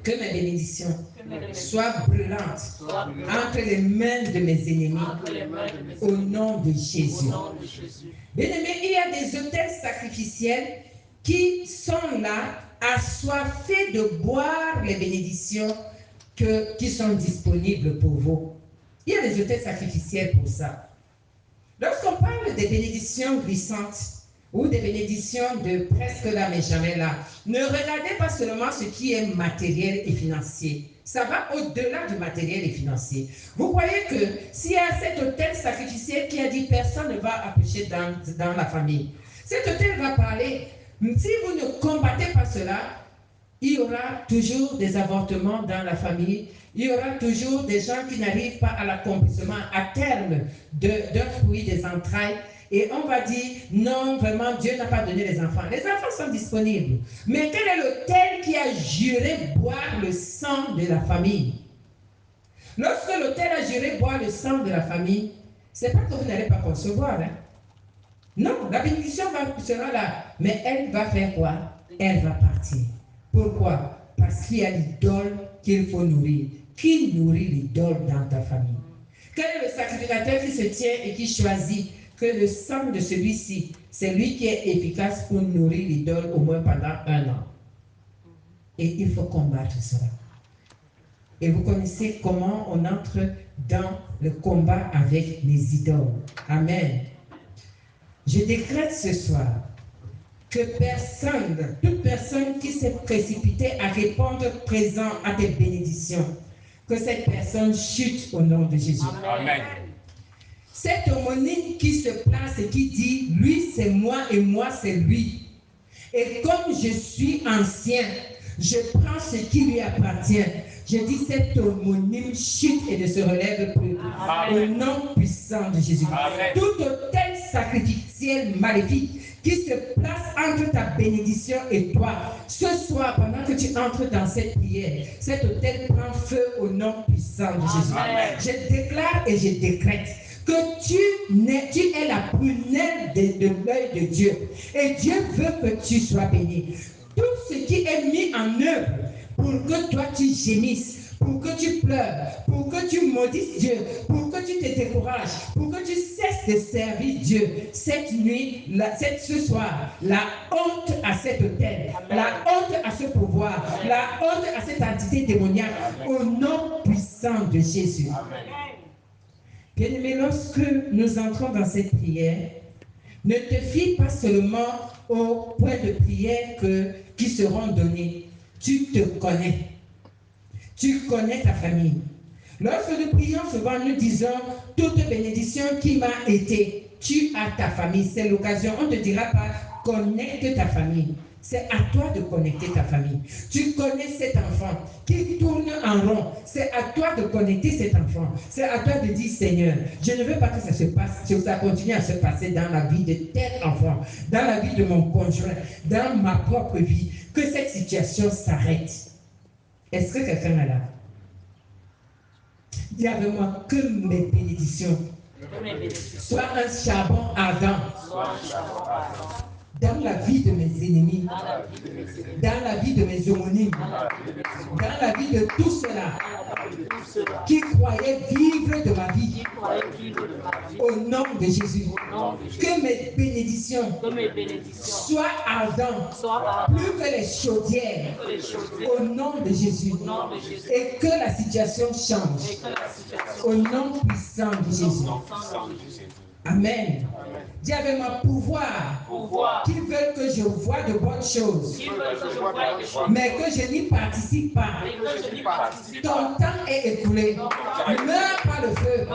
que mes bénédictions soient brûlantes entre les mains de mes ennemis, au nom de Jésus. Bien-aimés, il y a des autels sacrificiels qui sont là, assoiffés de boire les bénédictions qui sont disponibles pour vous. Il y a des autels sacrificiels pour ça. Lorsqu'on parle des bénédictions glissantes, ou des bénédictions de presque là mais jamais là, ne regardez pas seulement ce qui est matériel et financier. Ça va au-delà du matériel et financier. Vous voyez que s'il y a cet autel sacrificiel qui a dit personne ne va accoucher dans la famille, cet autel va parler, si vous ne combattez pas cela, il y aura toujours des avortements dans la famille, il y aura toujours des gens qui n'arrivent pas à l'accomplissement à terme d'un fruit des entrailles. Et on va dire, non, vraiment, Dieu n'a pas donné les enfants. Les enfants sont disponibles. Mais quel est l'autel qui a juré boire le sang de la famille? Lorsque l'autel a juré boire le sang de la famille, ce n'est pas que vous n'allez pas concevoir. Hein? Non, la bénédiction sera là. Mais elle va faire quoi? Elle va partir. Pourquoi? Parce qu'il y a l'idole qu'il faut nourrir. Qui nourrit l'idole dans ta famille? Quel est le sacrificateur qui se tient et qui choisit que le sang de celui-ci, c'est lui qui est efficace pour nourrir l'idole au moins pendant 1 an? Et il faut combattre cela. Et vous connaissez comment on entre dans le combat avec les idoles. Amen. Je décrète ce soir que personne, toute personne qui s'est précipitée à répondre présent à tes bénédictions, que cette personne chute au nom de Jésus. Amen. Cet homonyme qui se place et qui dit, lui c'est moi et moi c'est lui. Et comme je suis ancien, je prends ce qui lui appartient. Je dis, cet homonyme chute et ne se relève plus. Au nom puissant de Jésus. Amen. Tout autel sacrificiel maléfique qui se place entre ta bénédiction et toi, ce soir, pendant que tu entres dans cette prière, cet autel prend feu au nom puissant de Jésus. Amen. Je déclare et je décrète que tu es la prunelle de l'œil de Dieu. Et Dieu veut que tu sois béni. Tout ce qui est mis en œuvre pour que toi tu gémisses, pour que tu pleures, pour que tu maudisses Dieu, pour que tu te décourages, pour que tu cesses de servir Dieu, cette nuit, ce soir, la honte à cet autel, la honte à ce pouvoir, la honte à cette entité démoniaque, au nom puissant de Jésus. Amen. Bien-aimés, lorsque nous entrons dans cette prière, ne te fie pas seulement aux points de prière qui seront donnés. Tu te connais. Tu connais ta famille. Lorsque nous prions souvent, nous disons, toute bénédiction qui m'a été, tu as ta famille. C'est l'occasion. On ne te dira pas, connecte ta famille. C'est à toi de connecter ta famille. Tu connais cet enfant qui tourne en rond. C'est à toi de connecter cet enfant. C'est à toi de dire, Seigneur, je ne veux pas que ça se passe, que ça continue à se passer dans la vie de tel enfant, dans la vie de mon conjoint, dans ma propre vie. que cette situation s'arrête. Est-ce que quelqu'un est là? Dis avec moi que mes bénédictions soient un charbon ardent dans la vie de mes ennemis, dans la vie de mes homonymes, dans la vie de tous ceux-là qui croyaient vivre de ma vie. Au nom de Jésus, que mes bénédictions soient ardentes, plus que les chaudières, au nom de Jésus, et que la situation change, au nom puissant de Jésus. Amen. Dis avec moi, pouvoir qui veulent que je voie de bonnes choses, mais que je n'y participe pas. Ton temps est écoulé. Meurs par le feu.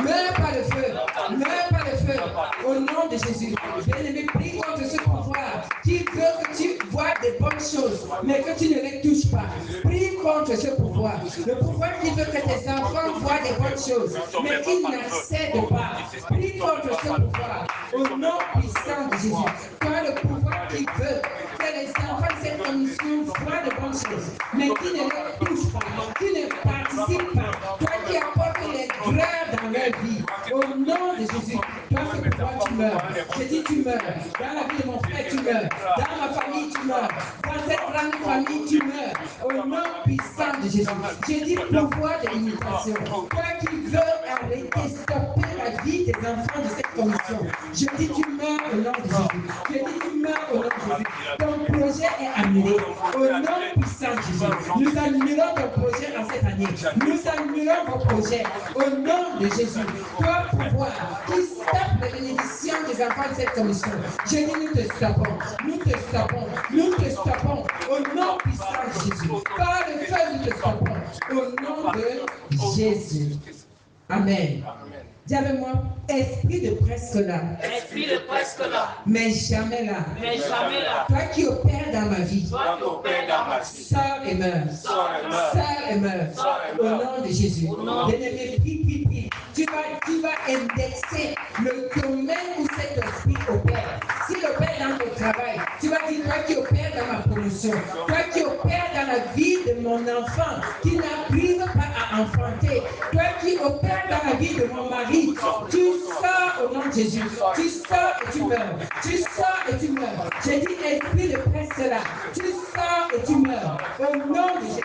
Meurs par le feu. Meurs par le feu. Au nom de Jésus. Bien-aimé, prie contre ce pouvoir qui veut que tu vois des bonnes choses, mais que tu ne les touches pas. Prie contre ce pouvoir. Le pouvoir qui veut que tes enfants voient des bonnes choses, mais qu'ils n'accèdent pas. Prie contre ce pouvoir. Au nom puissant de Jésus. Toi, le pouvoir qui veut que les enfants de cette commission voient de bonnes choses, mais qui ne les touchent pas, qui ne participent pas. Toi qui apportes les grâces dans leur vie. Au nom de Jésus. Toi, ce pouvoir, tu meurs. Je dis, tu meurs. Dans la vie de mon frère, tu meurs. Dans ma famille, tu meurs. Dans cette grande famille, tu meurs. Au nom puissant de Jésus. Je dis, pouvoir de l'imitation. Toi qui veux arrêter, stopper la vie des enfants de cette commission. Je dis, tu meurs au nom de Jésus. Je dis, tu meurs au nom de Jésus. Ton projet est annulé. Au nom puissant de Jésus. Nous annulons ton projet en cette année. Nous annulons vos projets. Au nom de Jésus. Toi, pouvoir qui stoppe la bénédiction des enfants de cette commission. Je dis, nous te stoppons. Nous te stoppons. Nous te stoppons. Au nom puissant de Jésus. Par le feu, nous te stoppons. Au nom de Jésus. Amen. Dis avec moi, esprit de presque là. Esprit de presque là. Mais jamais là. Mais jamais là. Toi qui opères dans ma vie. Toi qui opères dans ma vie. Sors et meurs. Sors et meurs. Sors et meurs. Sors et Au meurs. nom de Jésus. Au nom de Bien-aimé, prie. Tu vas indexer le domaine où cet esprit opère. S'il opère dans le travail, tu vas dire, toi qui opères dans ma promotion, toi qui opères dans la vie de mon enfant, qui n'arrive pas à enfanter, toi qui opères dans la vie de mon mari, tu sors au nom de Jésus. Tu sors et tu meurs. Tu sors et tu meurs. J'ai dit, esprit de presse là, tu sors et tu meurs. Au nom de Jésus.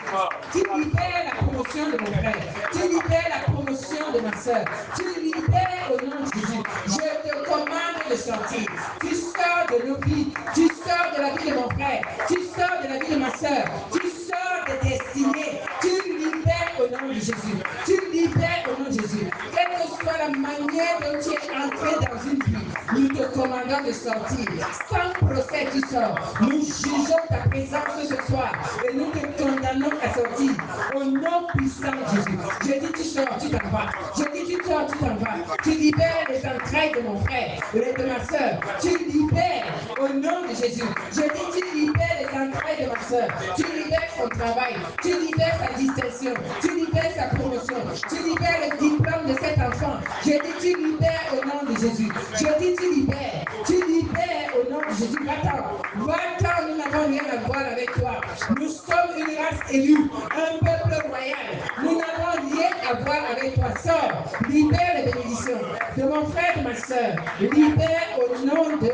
Tu libères la promotion de mon frère. Tu libères la promotion de ma soeur. Tu libères au nom de Jésus. Je te commande de sortir. Tu sors de nos vies. Tu sors de la vie de mon frère. Tu sors de la vie de ma soeur. Tu sors des destinées. Tu libères au nom de Jésus. Tu libères au nom de Jésus. Quelle que soit la manière dont tu es entré dans une vie, nous te commandons de sortir. Sans procès, tu sors. Nous jugeons ta présence ce soir et nous te condamnons à sortir. Au nom puissant de Jésus. Je dis tu sors, tu t'en vas. Je dis tu sors, tu t'en vas. Tu libères les entrailles de mon frère et de ma soeur. Tu libères au nom de Jésus. Je dis tu libères les entrailles de ma soeur. Tu libères son travail. Tu libères sa distinction. Tu libères sa promotion. Tu libères le diplôme de cet enfant. Je dis tu libères au nom de Jésus. Je dis tu libères. Tu libères au nom de Jésus. Va-t'en, nous n'avons rien à voir avec toi. Nous sommes une race élue, un peuple royal. Nous n'avons rien à voir avec toi. Sors, libère les bénédictions de mon frère et de ma soeur. Libère au nom de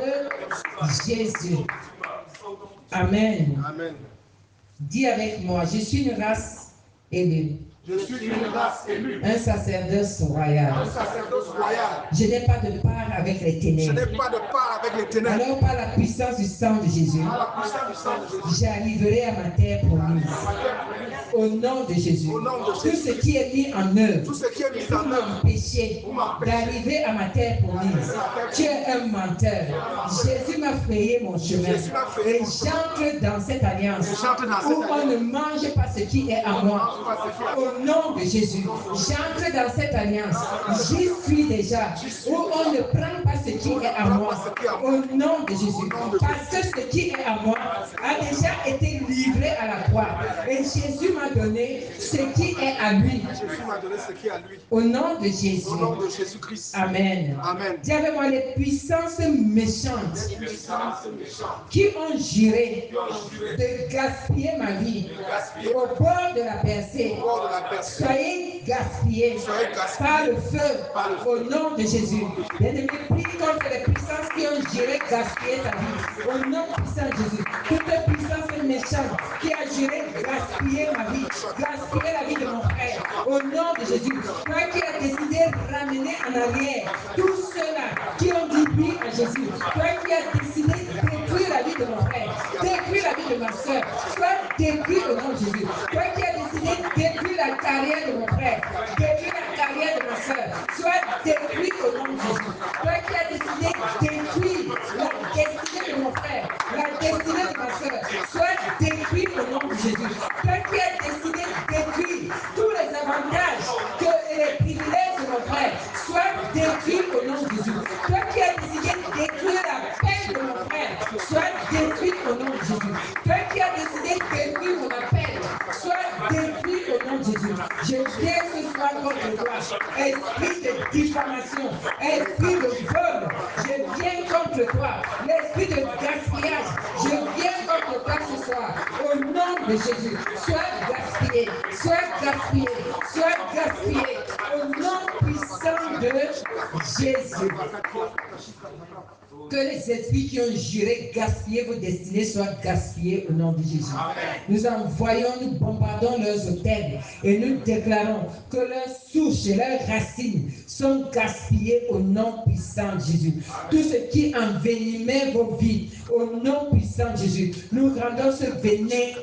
Jésus. Amen. Amen. Dis avec moi, je suis une race élue. Je suis une race élue. Un sacerdoce royal. Un sacerdoce royal. Je n'ai pas de part avec les Je ténèbres. n'ai pas de part avec les ténèbres. Alors par la puissance du sang de Jésus, Par la puissance du sang de Jésus. j'arriverai à ma terre promise. Au nom de Jésus. Au nom de Tout Jésus. ce qui est mis en œuvre Tout ce qui est mis pour en œuvre m'empêcher d'arriver à ma terre promise. Tu es un menteur. Jésus m'a frayé mon chemin. Et j'entre dans cette alliance où on ne mange pas ce qui est à moi. Au nom de Jésus, j'entre dans cette alliance. J'y suis déjà. Où on ne prend pas ce qui est à moi. Au nom de Jésus. Parce que ce qui est à moi a déjà été livré à la croix. Et Jésus m'a m'a donné ce qui est à lui. Jésus m'a donné ce qui est à lui. Au nom de Jésus. Au nom de Jésus-Christ. Amen. Amen. Dis avec moi les puissances méchantes qui ont juré de gaspiller ma vie au bord de la percée. Soyez gaspillés par le feu au nom de Jésus. Bien-aimé, prie contre les puissances qui ont juré gaspiller ta vie au nom puissant de Jésus. Toute puissance méchante qui a juré gaspiller ma vie, gaspiller la vie de mon frère au nom de Jésus. Toi qui as décidé de ramener en arrière tous ceux-là qui ont dit oui à Jésus. Toi qui as décidé de détruire la vie de mon frère, détruire la vie de ma soeur, soit détruit au nom de Jésus. Toi qui as décidé de détruire la carrière de mon frère, détruire la carrière de ma soeur, soit détruit au nom de Jésus. Toi qui as décidé de détruire la destinée de mon frère, la destinée de ma soeur, soit détruit au nom de Jésus. Toi qui as décidé de détruire tous les avantages et les privilèges de mon frère, soit détruit au nom de Jésus. Toi qui as décidé de détruire la paix de mon frère, soit détruit au nom de Jésus. Toi qui as décidé de détruire mon appel, soit détruit au nom de Jésus. Je viens ce soir contre toi, esprit de diffamation, esprit de vol, je viens contre toi, l'esprit de gaspillage, je viens contre toi ce soir, au nom de Jésus. Sois gaspillé, sois gaspillé, sois gaspillé, au nom puissant de Jésus. Que les esprits qui ont juré gaspiller vos destinées soient gaspillés au nom de Jésus. Nous envoyons, nous bombardons leurs hôtels et nous déclarons que leurs souches et leurs racines sont gaspillées au nom puissant de Jésus. Tout ce qui envenimait vos vies, au nom puissant de Jésus, nous rendons ce venin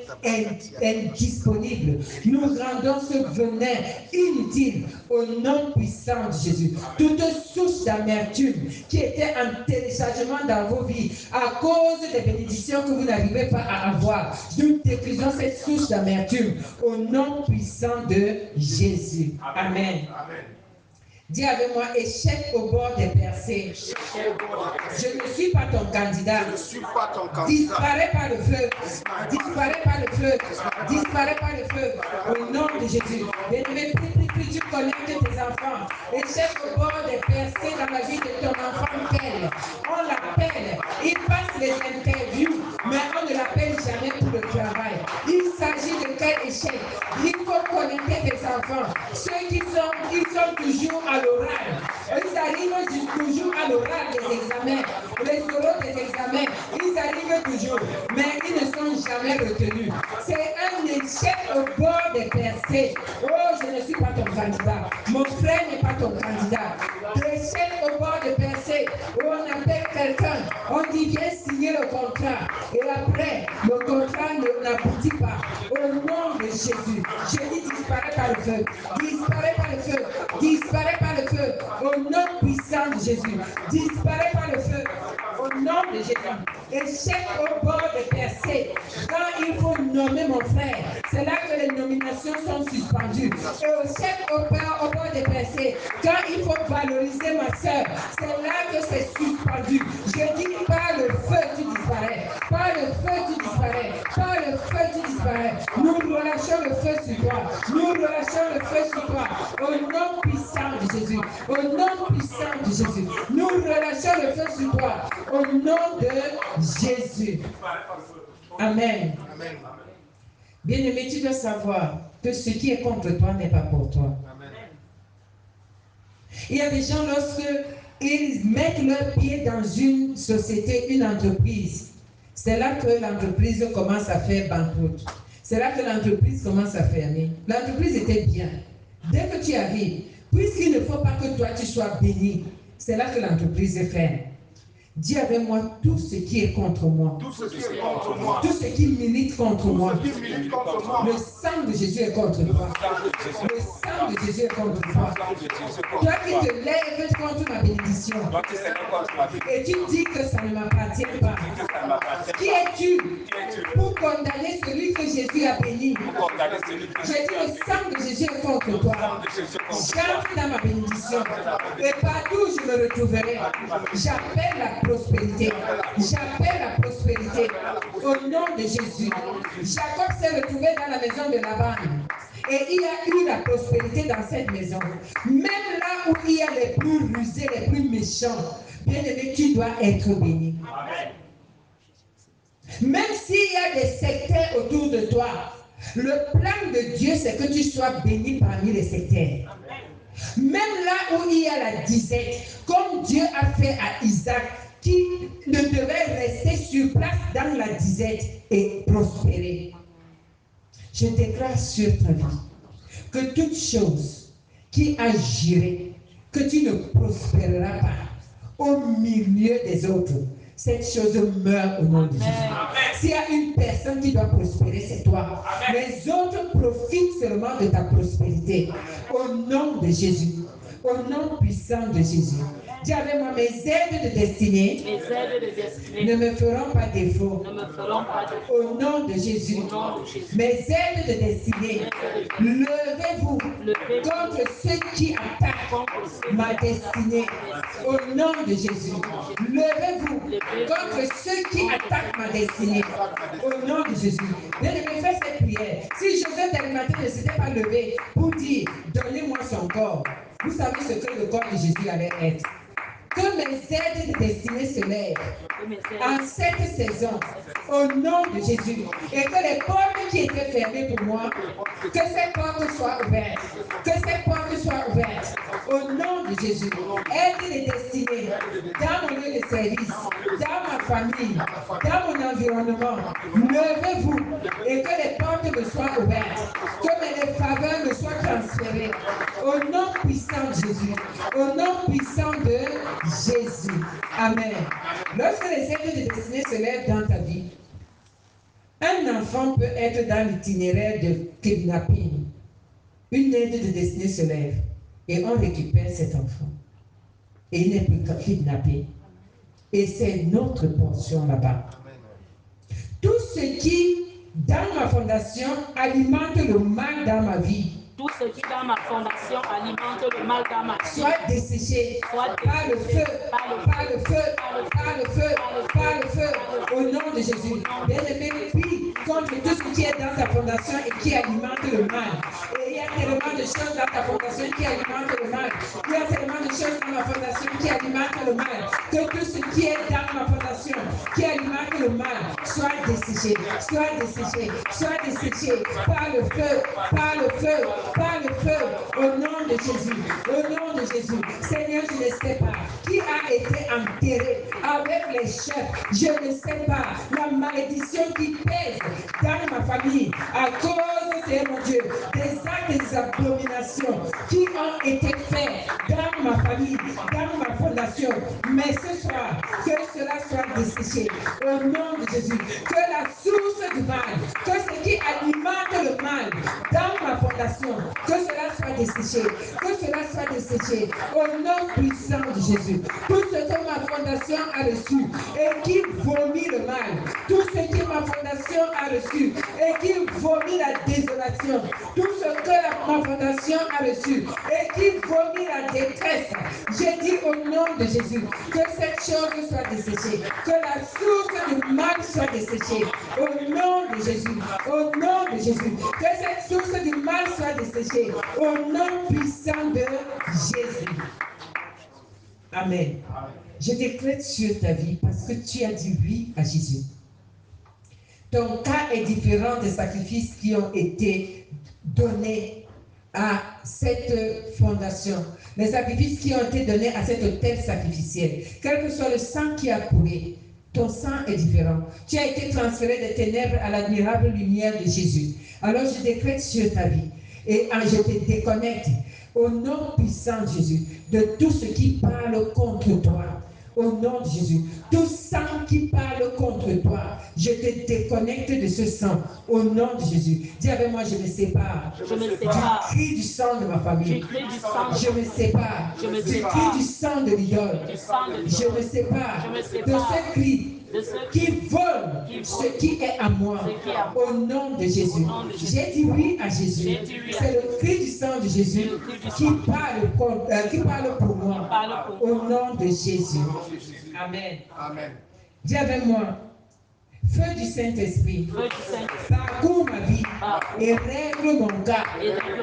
indisponible. Nous rendons ce venin inutile au nom puissant de Jésus. Toute source d'amertume qui était en téléchargement dans vos vies à cause des bénédictions que vous n'arrivez pas à avoir, nous détruisons cette source d'amertume au nom puissant de Jésus. Amen. Dis avec moi, échec au bord des percées. Je ne suis pas ton candidat. Disparaît par le feu. Disparaît par le feu. Disparaît par le feu. Au nom de Jésus. Bien-aimé, plus tu connais que tes enfants. Échec au bord des percées dans la vie de ton enfant tel. On l'appelle. Il passe les interviews, mais on ne l'appelle jamais pour le travail. Il s'agit de quel échec? Il faut connaître tes enfants. Ceux qui sont toujours à l'oral. Ils arrivent toujours à l'oral des examens, les oraux des examens. Ils arrivent toujours, mais ils ne sont jamais retenus. C'est un échec au bord des percées. Oh, je ne suis pas ton candidat. Mon frère n'est pas ton candidat. L'échec au bord des percées. Oh, on appelle quelqu'un, on dit viens signer le contrat. Et après, le contrat n'aboutit pas. Au nom de Jésus, je dis disparaît par le feu. Disparaît par le feu. Disparaît par le feu. Au nom puissant de Jésus. Disparaît par le feu. Au nom de Jésus. Échec au bord des percées. Quand il faut nommer mon frère, c'est là que les nominations sont suspendues. Et échec au bord des percées. Quand il faut valoriser ma soeur, c'est là que c'est suspendu. Je dis par le feu tu disparais. Par le feu tu disparais. Par le feu tu disparais. Nous relâchons le feu sur toi. Nous relâchons le feu sur toi. Au nom puissant de Jésus. Au nom puissant de Jésus. Nous relâchons le feu sur toi. Au nom de Jésus. Amen. Bien-aimé, tu dois savoir que ce qui est contre toi n'est pas pour toi. Il y a des gens, lorsque ils mettent leurs pieds dans une société, une entreprise, c'est là que l'entreprise commence à faire banqueroute. C'est là que l'entreprise commence à fermer. L'entreprise était bien. Dès que tu arrives, puisqu'il ne faut pas que toi tu sois béni, c'est là que l'entreprise est ferme. Dis avec moi tout ce qui est contre moi. Tout ce qui est contre moi. Tout ce qui milite contre moi. Tout ce qui milite contre moi. Le sang de Jésus est contre toi. Le sang de Jésus est contre toi. Toi qui te lèves contre ma bénédiction. Et tu dis que ça ne m'appartient pas. Qui es-tu pour condamner celui que Jésus a béni? Je dis le sang de Jésus est contre toi. J'entre dans ma bénédiction. Et partout où je me retrouverai, j'appelle la prospérité. J'appelle la prospérité au nom de Jésus. Jacob s'est retrouvé dans la maison de Laban. Et il y a eu la prospérité dans cette maison. Même là où il y a les plus rusés, les plus méchants, bien-aimé, tu dois être béni. Amen. Même s'il y a des sectaires autour de toi, le plan de Dieu, c'est que tu sois béni parmi les sectaires. Même là où il y a la disette, comme Dieu a fait à Isaac, qui ne devait rester sur place dans la disette et prospérer. Je déclare sur ta vie que toute chose qui agirait, que tu ne prospéreras pas au milieu des autres, cette chose meurt au nom de Jésus. S'il y a une personne qui doit prospérer, c'est toi. Les autres profitent seulement de ta prospérité. Au nom de Jésus. Au nom puissant de Jésus. Dis avec moi, mes aides de destinée, ne me feront pas défaut. Au nom de Jésus. Mes aides de destinée, levez-vous contre ceux qui attaquent ma destinée. Au nom de Jésus. Levez-vous contre ceux qui attaquent ma destinée. Au nom de Jésus. Bien-aimé, fais cette prière. Si Joseph d'Arimathée ne s'était pas levé pour dire, donnez-moi son corps. Vous savez ce que le corps de Jésus allait être. Que mes aides de destinée se lèvent en cette saison, au nom de Jésus. Et que les portes qui étaient fermées pour moi, que ces portes soient ouvertes. Que ces portes soient ouvertes. Au nom de Jésus. Aides de destinée dans mon lieu de service, dans ma famille, dans mon environnement. Levez-vous et que les portes me soient ouvertes. Que mes faveurs me soient transférées. Au nom puissant de Jésus. Au nom puissant de Jésus. Amen. Lorsque les aides de destinée se lèvent dans ta vie, un enfant peut être dans l'itinéraire de kidnapping. Une aide de destinée se lève et on récupère cet enfant. Et il n'est plus kidnappé. Et c'est notre portion là-bas. Tout ce qui, dans ma fondation, alimente le mal dans ma vie, tout ce qui dans ma fondation alimente le mal dans ma vie, soit desséché par le feu, par le feu, par le feu, par le feu, au nom de Jésus. Bien-aimé, prie contre tout ce qui est dans ta fondation et qui alimente le mal. Et il y a tellement de choses dans ta fondation qui alimentent le mal. Il y a tellement de choses dans ma fondation qui alimentent le mal. Que tout ce qui est dans ma fondation qui alimente le mal soit desséché, soit desséché, soit desséché par le feu, par le feu. Par le feu, au nom de Jésus, au nom de Jésus. Seigneur, je ne sais pas qui a été enterré avec les chefs. Je ne sais pas la malédiction qui pèse dans ma famille à cause, Seigneur mon Dieu, des actes et des abominations qui ont été faits dans ma famille, dans ma fondation. Mais ce soir, que cela soit desséché au nom de Jésus. Que la source du mal, que ce qui alimente le mal dans ma fondation, que cela soit desséché, que cela soit desséché au nom puissant de Jésus. Tout ce que ma fondation a reçu et qui vomit le mal, tout ce que ma fondation a reçu et qui vomit la désolation, tout ce que ma fondation a reçu et qui vomit la détresse, j'ai dit au nom de Jésus que cette chose soit desséchée, que la source du mal soit desséchée au nom de Jésus, au nom de Jésus, que cette source du mal soit desséchée au nom puissant de Jésus. Amen. Je décrète sur ta vie parce que tu as dit oui à Jésus. Ton cas est différent des sacrifices qui ont été donnés à cette fondation. Les sacrifices qui ont été donnés à cet autel sacrificiel. Quel que soit le sang qui a coulé, ton sang est différent. Tu as été transféré des ténèbres à l'admirable lumière de Jésus. Alors je décrète sur ta vie et je te déconnecte au nom puissant de Jésus de tout ce qui parle contre toi. Au nom de Jésus, tout sang qui parle contre toi, je te déconnecte de ce sang. Au nom de Jésus, dis avec moi, je me sépare. Je me sépare. Du cri du sang de ma famille. Du cri du sang. Je me sépare. Je me Du sépare. cri du sang de l'idole. Du sang de l'idole. Je me sépare. Je me De sépare. ce cri De ce qui vole ce qui est à moi. Ce qui est à moi. Au nom de Jésus. Au nom de Jésus. J'ai dit oui à Jésus. J'ai dit oui à C'est le cri du sang de Jésus le cri du qui sang. parle pour moi. parle pour Au nom de Jésus. Amen. Amen. Dis avec moi, feu du Saint-Esprit, Feu du Saint-Esprit. parcours ma vie et règle mon cas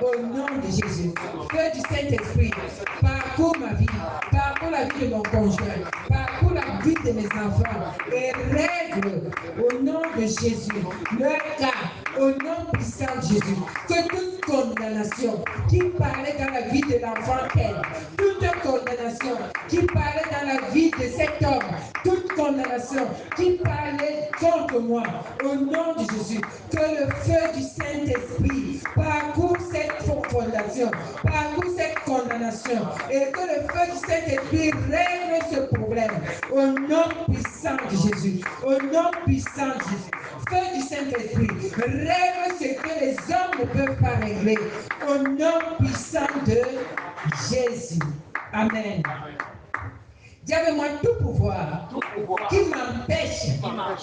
au nom de Jésus. Feu du Saint-Esprit, parcours ma vie, parcours la vie de mon conjoint, parcours la vie de mes enfants et règle au nom de Jésus leur cas au nom puissant de Jésus. Que toute condamnation qui parlait dans la vie de l'enfant tel, toute condamnation qui parlait dans la vie de cet homme, toute condamnation qui parlait contre moi, au nom de Jésus, que le feu du Saint-Esprit parcourt cette fondation, parcourt cette condamnation, et que le feu du Saint-Esprit règle ce problème, au nom puissant de Jésus, au nom puissant de Jésus. Feu du Saint-Esprit, règle ce que les hommes ne peuvent pas régler, au nom puissant de Jésus. Amen. Dis avec moi tout pouvoir qui m'empêche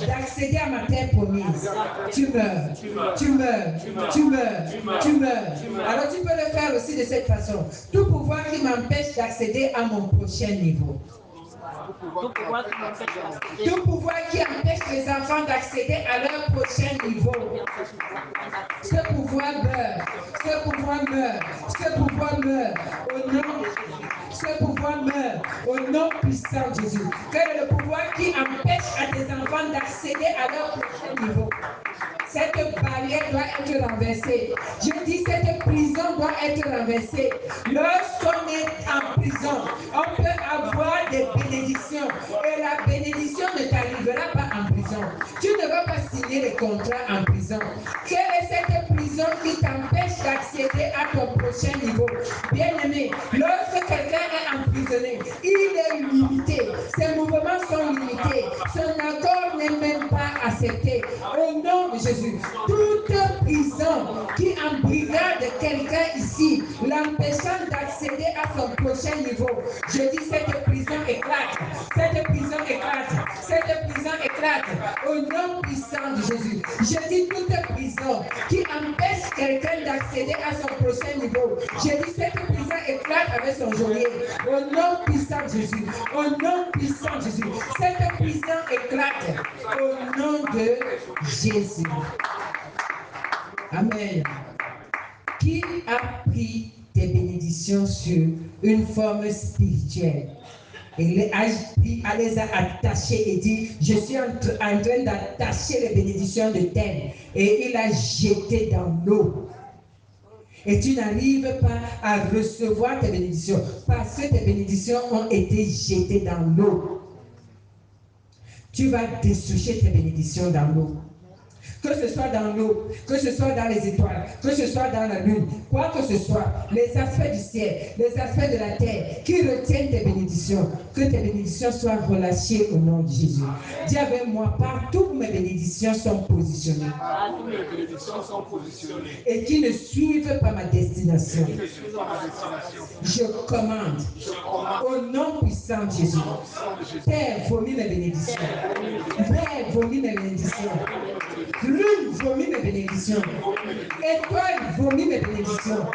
d'accéder à ma terre promise. Tu meurs, tu meurs, tu meurs, tu meurs. Alors tu peux le faire aussi de cette façon. Tout pouvoir qui m'empêche d'accéder à mon prochain niveau. Tout pouvoir qui empêche les enfants d'accéder à leur prochain niveau. Ce pouvoir meurt. Ce pouvoir meurt. Ce pouvoir meurt. Au nom de Jésus. Ce pouvoir meurt. Au nom puissant de Jésus. Quel est le pouvoir qui empêche à tes enfants d'accéder à leur prochain niveau? Cette barrière doit être renversée. Je dis, cette prison doit être renversée. Lorsqu'on est en prison, on peut avoir des bénédictions. Et la bénédiction ne t'arrivera pas en prison. Tu ne vas pas signer les contrats en prison. Quelle est cette prison qui t'empêche d'accéder à ton prochain niveau? Bien-aimé, lorsque quelqu'un est emprisonné, il est limité. Ses mouvements sont limités. Son accord n'est même pas accepté. Au nom de Jésus. Toute prison qui embrigade quelqu'un ici, l'empêchant d'accéder à son prochain niveau, je dis cette prison éclate, cette prison éclate, cette prison éclate, au nom puissant de Jésus. Je dis toute prison qui empêche quelqu'un d'accéder à son prochain niveau, je dis cette prison éclate avec son geôlier, au nom puissant de Jésus, au nom puissant de Jésus. Cette prison éclate au nom de Jésus. Amen. Qui a pris tes bénédictions sur une forme spirituelle et les a attachées et dit, je suis en train d'attacher les bénédictions de tel, et il a jeté dans l'eau. Et tu n'arrives pas à recevoir tes bénédictions parce que tes bénédictions ont été jetées dans l'eau. Tu vas dessoucher tes bénédictions dans l'eau. Que ce soit dans l'eau, que ce soit dans les étoiles, que ce soit dans la lune, quoi que ce soit, les aspects du ciel, les aspects de la terre qui retiennent tes bénédictions, que tes bénédictions soient relâchées au nom de Jésus. Dis avec moi, partout où mes bénédictions sont positionnées et qui ne suivent pas ma destination, je commande au nom puissant de Jésus. Terre, vomis mes bénédictions. Mer, vomis mes bénédictions. Lune, vomis mes bénédictions. Étoile, vomis mes bénédictions.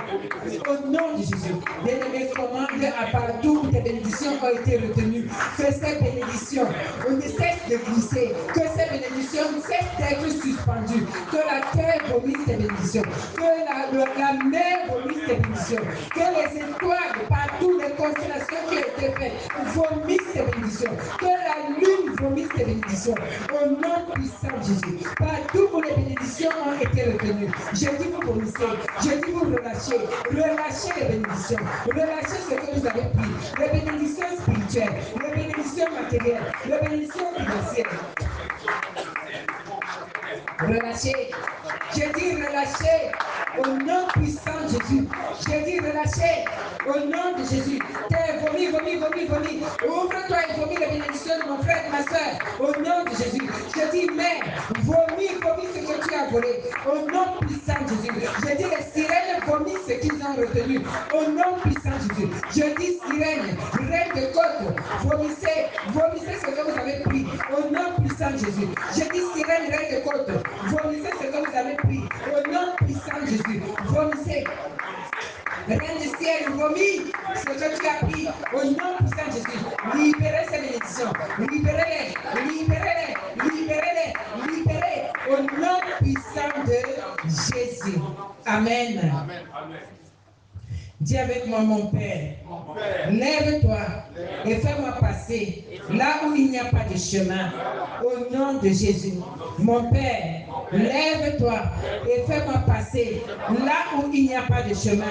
Au nom de Jésus. Bien-aimé, commande à partout où tes bénédictions ont été retenues. Que ces bénédictions ne cessent de glisser. Que ces bénédictions cessent d'être suspendues. Que la terre vomisse tes bénédictions. Que la mer vomisse tes bénédictions. Que les étoiles, partout les constellations qui ont été faites, vomissent tes bénédictions. Que la lune vomisse tes bénédictions. Au nom puissant de Jésus. Partout où les bénédictions ont été retenues. Je dis vous vomissez. Je dis vous relâchez. Relâchez les bénédictions. Relâchez ce que vous avez pris. Les bénédictions spirituelles. Les bénédictions matérielles. Les bénédictions financières. Relâchez. Je dis relâchez. Au nom puissant de Jésus. Je dis relâchez. Au nom de Jésus. Terre, vomis, vomis, vomis, vomis. Ouvre-toi et vomis les bénédictions de mon frère et de ma soeur. Au nom de Jésus. Je dis mère, vomis, vomis ce que tu as volé. Au nom puissant de Jésus. Je dis les sirènes vomissent ce qu'ils ont retenu. Au nom puissant de Jésus. Je dis sirène, reine de côte, vomissez, vomissez ce que vous avez pris. Au nom puissant de Jésus. Je dis sirène, reine de côte, vomissez ce que vous avez pris. Au nom puissant de Jésus. Vomissez. Reine du ciel, vomis ce que tu as pris au nom puissant de Jésus. Libérez ces bénédictions. Libérez-les, libérez-les, libérez-les, libérez au nom puissant de Jésus. Amen. Dis avec moi, mon Père, lève-toi et fais-moi passer là où il n'y a pas de chemin. Au nom de Jésus. Mon Père, lève-toi et fais-moi passer là où il n'y a pas de chemin.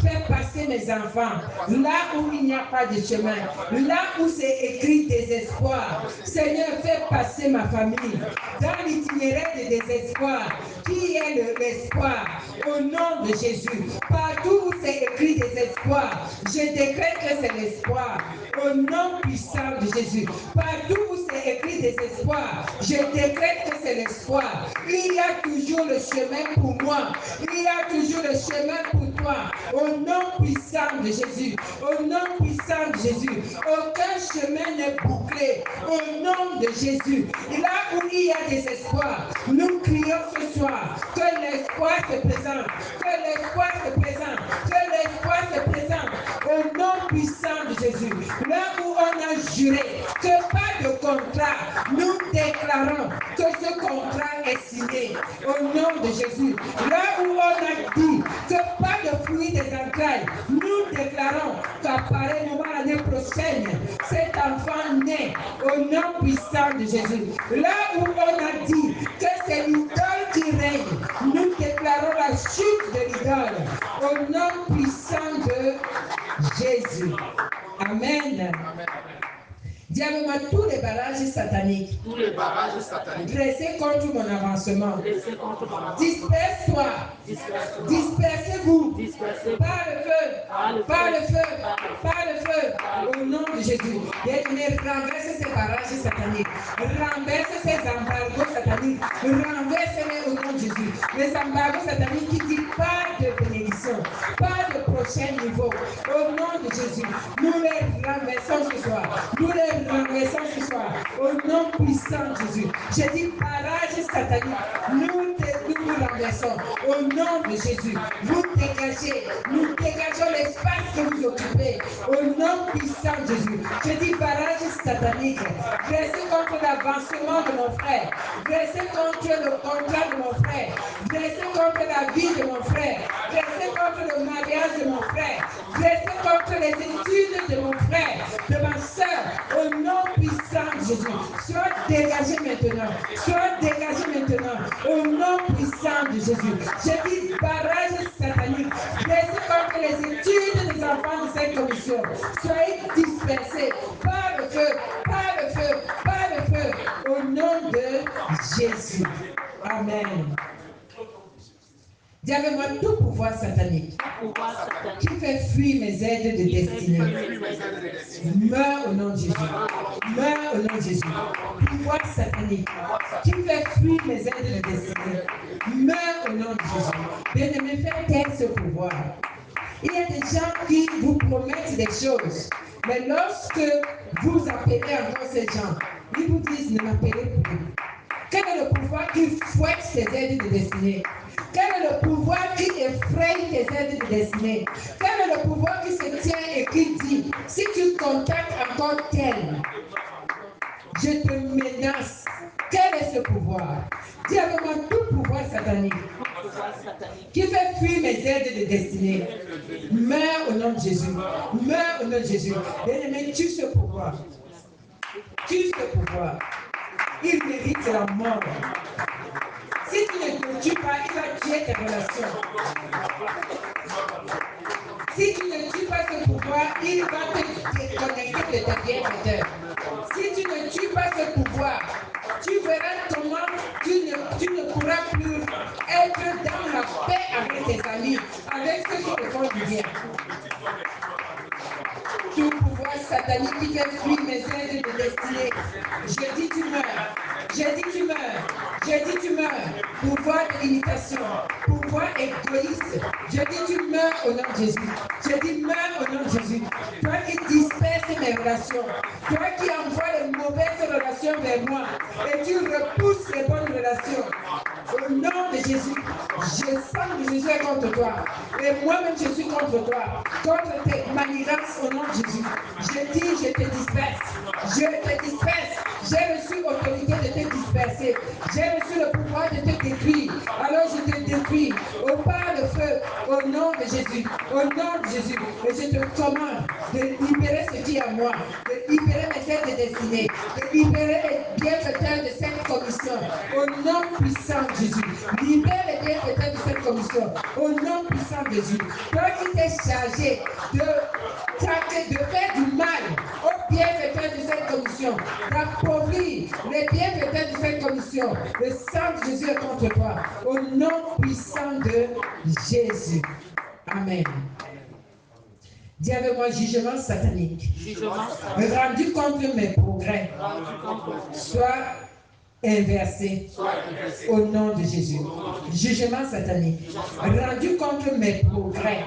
Fais passer mes enfants là où il n'y a pas de chemin. Là où c'est écrit désespoir. Seigneur, fais passer ma famille dans l'itinéraire de désespoir. Qui est l'espoir? Au nom de Jésus. Partout où c'est écrit désespoir, je décrète que c'est l'espoir. Au nom puissant de Jésus. Partout où c'est écrit désespoir, je décrète que c'est l'espoir. Il y a toujours le chemin pour moi. Il y a toujours le chemin pour toi. Au nom puissant de Jésus. Au nom puissant de Jésus. Aucun chemin n'est bouclé. Au nom de Jésus. Et là où il y a des espoirs, nous crions ce soir que l'espoir se présente. Que l'espoir se présente. Que l'espoir se présente. Au nom puissant de Jésus. Là où on a juré que pas de contrat, nous déclarons que ce contrat est signé. Au nom de Jésus. Là où on a dit que pas de fruit des entrailles, nous déclarons qu'à pareil moment l'année prochaine, cet enfant naît au nom puissant de Jésus. Là où on a dit que c'est l'idole qui règne, nous déclarons la chute de l'idole au nom puissant de Jésus. Amen. Dis avec moi tous les barrages sataniques. Tous les barrages sataniques. Dressés contre mon avancement. Dressés contre mon avancement. Disperse-toi. Disperse-toi. Dispersez-vous. Dispersez-vous. Par le feu. Par le feu. Par le feu. Par le feu. Au nom de Jésus. Bien-aimé, renverse ces barrages sataniques. Renverse ces embargos sataniques. Renverse-les au nom de Jésus. Les embargos sataniques qui disent pas de bénédiction. Pas de prochain niveau. Au nom de Jésus. Nous les renversons ce soir. Nous les renversons ce soir. Au nom puissant de Jésus. Je dis barrage satanique. Nous renversons. Au nom de Jésus. Vous dégagez. Nous dégageons l'espace que vous occupez. Au nom puissant de Jésus. Je dis barrage satanique. Dressez contre l'avancement de mon frère. Dressez contre le contrat de mon frère. Dressez contre la vie de mon frère. Dressez contre le mariage de mon frère. Dressez contre les études de mon frère, de ma soeur. Au nom puissant de Jésus. Sois dégagé maintenant. Sois dégagé maintenant. Au nom puissant de Jésus. Je dis barrage satanique. Dressez contre les études des enfants de cette commission. Soyez dispersés par le feu, par le feu, par le feu. Au nom de Jésus. Amen. Dis avec moi tout pouvoir satanique qui fait fuir mes aides de destinée. Meurs au nom de Jésus. Meurs au nom de Jésus. Pouvoir satanique qui fait fuir mes aides de destinée. Meurs au nom de Jésus. Bien-aimé, faites taire ce pouvoir. Il y a des gens qui vous promettent des choses, mais lorsque vous appelez encore ces gens, ils vous disent ne m'appelez plus. Quel est le pouvoir qui fouette ces aides de destinée? Quel est le pouvoir qui effraie tes aides de destinée? Quel est le pouvoir qui se tient et qui dit, si tu contactes encore tel, je te menace. Quel est ce pouvoir? Dis avec moi tout pouvoir satanique qui fait fuir mes aides de destinée. Meurs au nom de Jésus. Meurs au nom de Jésus. Bien-aimé, tue ce pouvoir. Tue ce pouvoir. Il mérite la mort. Si tu ne te tues pas, il va tuer tes relations. Si tu ne tues pas ce pouvoir, il va te déconnecter de tes bienfaiteurs. Si tu ne tues pas ce pouvoir, tu verras comment tu ne pourras plus être dans la paix avec tes amis, avec ceux qui te font du bien. Tout pouvoir satanique qui fait fuir mes aides de destinée. Je dis tu meurs. Je dis tu meurs. Je dis tu meurs. Pouvoir de limitation. Pouvoir égoïste. Je dis tu meurs au nom de Jésus. Je dis meurs au nom de Jésus. Toi qui disperses mes relations. Toi qui envoies les mauvaises relations vers moi. Et tu repousses les bonnes relations. Au nom de Jésus, je sens que Jésus est contre toi. Et moi-même, je suis contre toi. Contre tes manigances au nom de Jésus. Je dis, je te disperse. Je te disperse. J'ai reçu l'autorité de te disperser. J'ai reçu le pouvoir de te détruire. Alors je te détruis au par le feu, au nom de Jésus. Au nom de Jésus. Et je te commande de libérer ce qui est à moi. De libérer mes têtes de destinée. De libérer les bienfaiteurs de cette commission. Au nom puissant de Jésus. Libère les bienfaiteurs de cette commission. Au nom puissant de Jésus. Toi qui t'es chargé de faire du mal aux bienfaiteurs de cette commission, d'appauvrir les bienfaiteurs de cette commission, le sang de Jésus est contre toi. Au nom puissant de Jésus. Amen. Dis avec moi, jugement satanique. Rendu contre mes progrès. Soit inversé au nom de Jésus. Jugement satanique. Rendu contre mes progrès.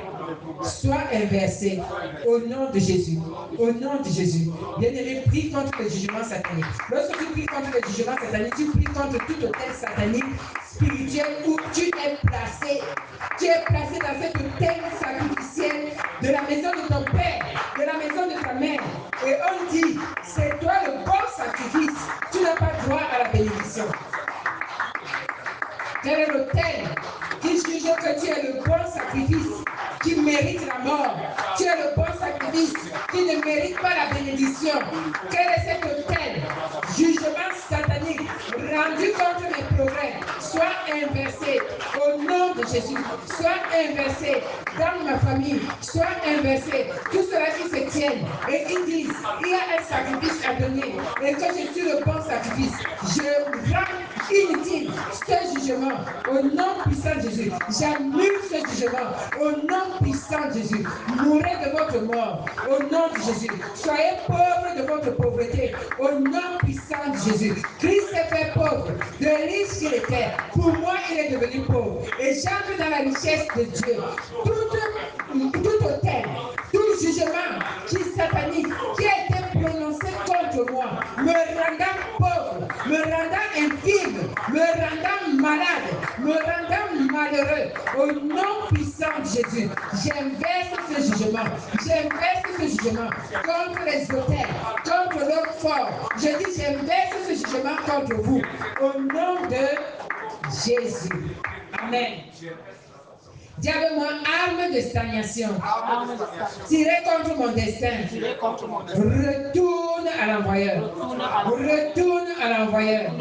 Soit inversé au nom de Jésus. Au nom de Jésus. Bien-aimé, prie contre le jugement satanique. Lorsque tu pries contre le jugement satanique, tu pries contre tout autel satanique spirituel où tu es placé. Tu es placé dans cet autel sacrificiel de la maison de ton père, de la maison de ta mère. Et on dit, c'est toi le bon sacrifice. Tu n'as pas droit à la bénédiction. Quel est l'autel qui juge que tu es le bon sacrifice, qui mérite la mort? Tu es le bon sacrifice, qui ne mérite pas la bénédiction. Quel est cet autel? Jugement satanique, rendu contre mes progrès, soit inversé au nom de Jésus, soit inversé dans ma famille, soit inversé. Tous ceux-là qui se tiennent et qui disent, il y a un sacrifice à donner et que je suis le bon sacrifice, je rends inutile ce jugement au nom puissant de Jésus. J'annule ce jugement au nom puissant de Jésus. Mourrez de votre mort au nom de Jésus. Soyez pauvres de votre pauvreté au nom puissant de Jésus. Christ s'est fait pauvre, de riche qu'il était. Pour moi, il est devenu pauvre. Et j'entre dans la richesse de Dieu. Tout autel, tout jugement qui est satanique, qui a été prononcé contre moi, me rendant pauvre, me rendant infime, me rendant malade, me rendant malheureux, au nom puissant de Jésus, j'inverse ce jugement. J'inverse ce jugement contre les hôtels, contre l'homme fort. Je dis, j'inverse ce jugement contre vous, au nom de Jésus. Amen. Dis avec moi, arme de stagnation. Tirez contre mon destin. Retourne à l'envoyeur. Retourne à l'envoyeur.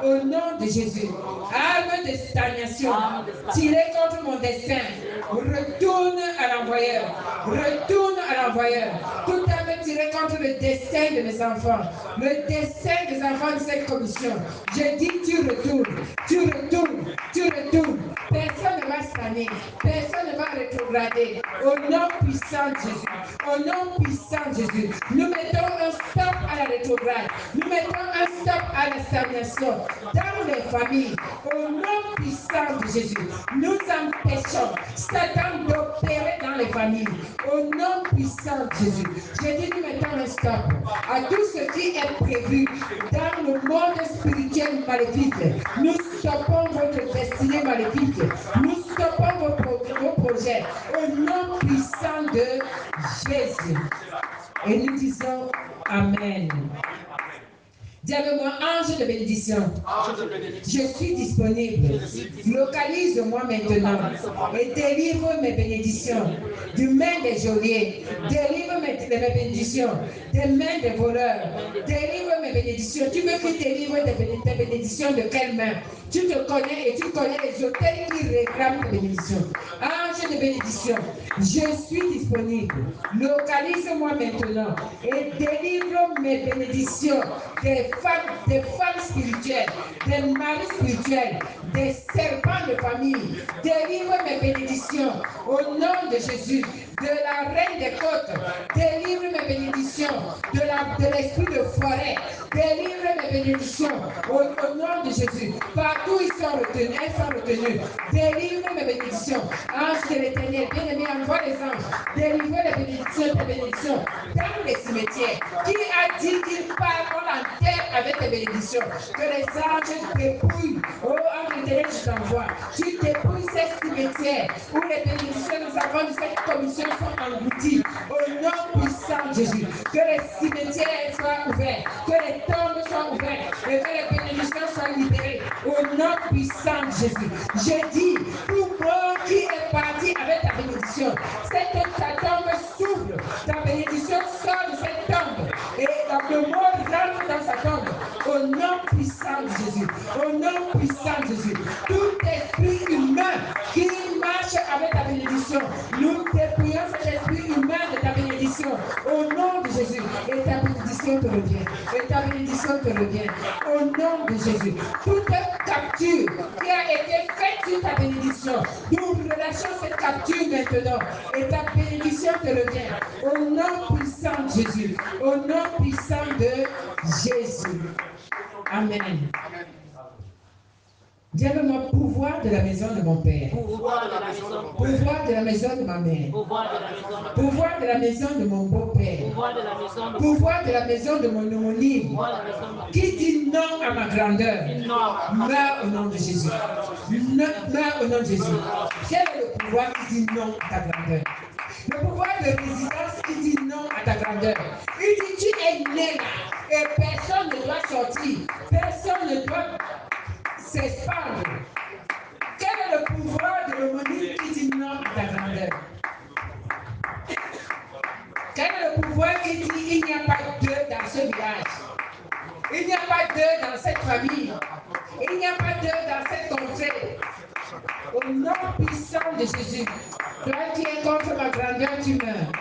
Au nom de Jésus. Arme de stagnation. Tirez contre mon destin. Retourne à l'envoyeur. Retourne à l'envoyeur. Tout arme tirée contre le destin de mes enfants. Le destin des enfants de cette commission. Je dis, tu retournes. Tu retournes. Tu retournes. Personne ne va stagner. Personne ne va rétrograder. Au nom puissant de Jésus. Au nom puissant de Jésus. Nous mettons un stop à la rétrograde. Nous mettons un stop à la stagnation dans les familles. Au nom puissant de Jésus. Nous empêchons Satan d'opérer dans les familles. Au nom puissant de Jésus. J'ai dit, nous mettons un stop à tout ce qui est prévu dans le monde spirituel maléfique. Nous stoppons votre destinée maléfique. Nous stoppons vos projets au nom puissant de Jésus. Et nous disons Amen. Dis avec moi, ange de bénédiction. Je suis disponible. Localise-moi maintenant et délivre mes bénédictions du main des geôliers. Délivre mes bénédictions des mains des voleurs. Délivre mes bénédictions. Tu veux que je délivre tes bénédictions de quelle main? Tu te connais et tu connais les hôtels qui réclament tes bénédictions. Ange de bénédiction, je suis disponible. Localise-moi maintenant et délivre mes bénédictions des femmes spirituelles, des maris spirituels, des serpents de famille. Délivre mes bénédictions au nom de Jésus. de la reine des côtes. Délivre mes bénédictions de l'esprit de forêt. Délivre mes bénédictions au nom de Jésus. Partout ils sont retenus, elles sont retenues. Délivre mes bénédictions. Ange de l'éternel, bien-aimé, envoie les anges. Délivre les bénédictions, tes bénédictions dans les cimetières. Qui a dit qu'il parle en terre avec tes bénédictions? Que les anges dépouillent. Oh, ange de l'éternel, je t'envoie. Tu dépouilles ces cimetières où les bénédictions nous avons de cette commission sont englouties. Au nom puissant de Jésus. Que les cimetières soient ouverts. Que les tombes soient ouvertes. Et que les bénédictions soient libérées. Au nom puissant de Jésus. Je dis, tout mort qui est parti avec ta bénédiction, ta tombe s'ouvre. Ta bénédiction sort de cette tombe. Et le mort rentre dans sa tombe. Au nom puissant de Jésus. Au nom puissant de Jésus. Tout esprit humain qui marche avec ta bénédiction, nous dépouillons cet esprit humain de ta bénédiction. Au nom de Jésus. Et ta bénédiction te revient. Et ta bénédiction te revient. Au nom de Jésus. Toute capture qui a été faite sur ta bénédiction, nous relâchons cette capture maintenant. Et ta bénédiction te revient. Au nom puissant de Jésus. Au nom puissant de Jésus. Amen. Dis avec moi, pouvoir de la maison de mon père. Pouvoir de la maison de mon père. Pouvoir de la maison de ma mère. Pouvoir de la maison de mon père. Pouvoir de la maison de mon beau-père. Pouvoir de la maison de mon Pouvoir de la maison de mon homonyme. Pouvoir de la maison de mon Qui dit non à ma grandeur. Non. Meurs au nom de Jésus. Meurs au nom de Jésus. Quel est le pouvoir qui dit non à ta grandeur? Le pouvoir de résidence qui dit non à ta grandeur. Il dit tu es né là et personne ne doit sortir. Personne ne doit s'expandre. Quel est le pouvoir de l'homonyme qui dit non à ta grandeur? Quel est le pouvoir qui dit il n'y a pas d'eux dans ce village? Il n'y a pas d'eux dans cette famille. Il n'y a pas d'eux dans cette contrée. Au nom puissant de Jésus, toi qui es contre ma grandeur, tu meurs.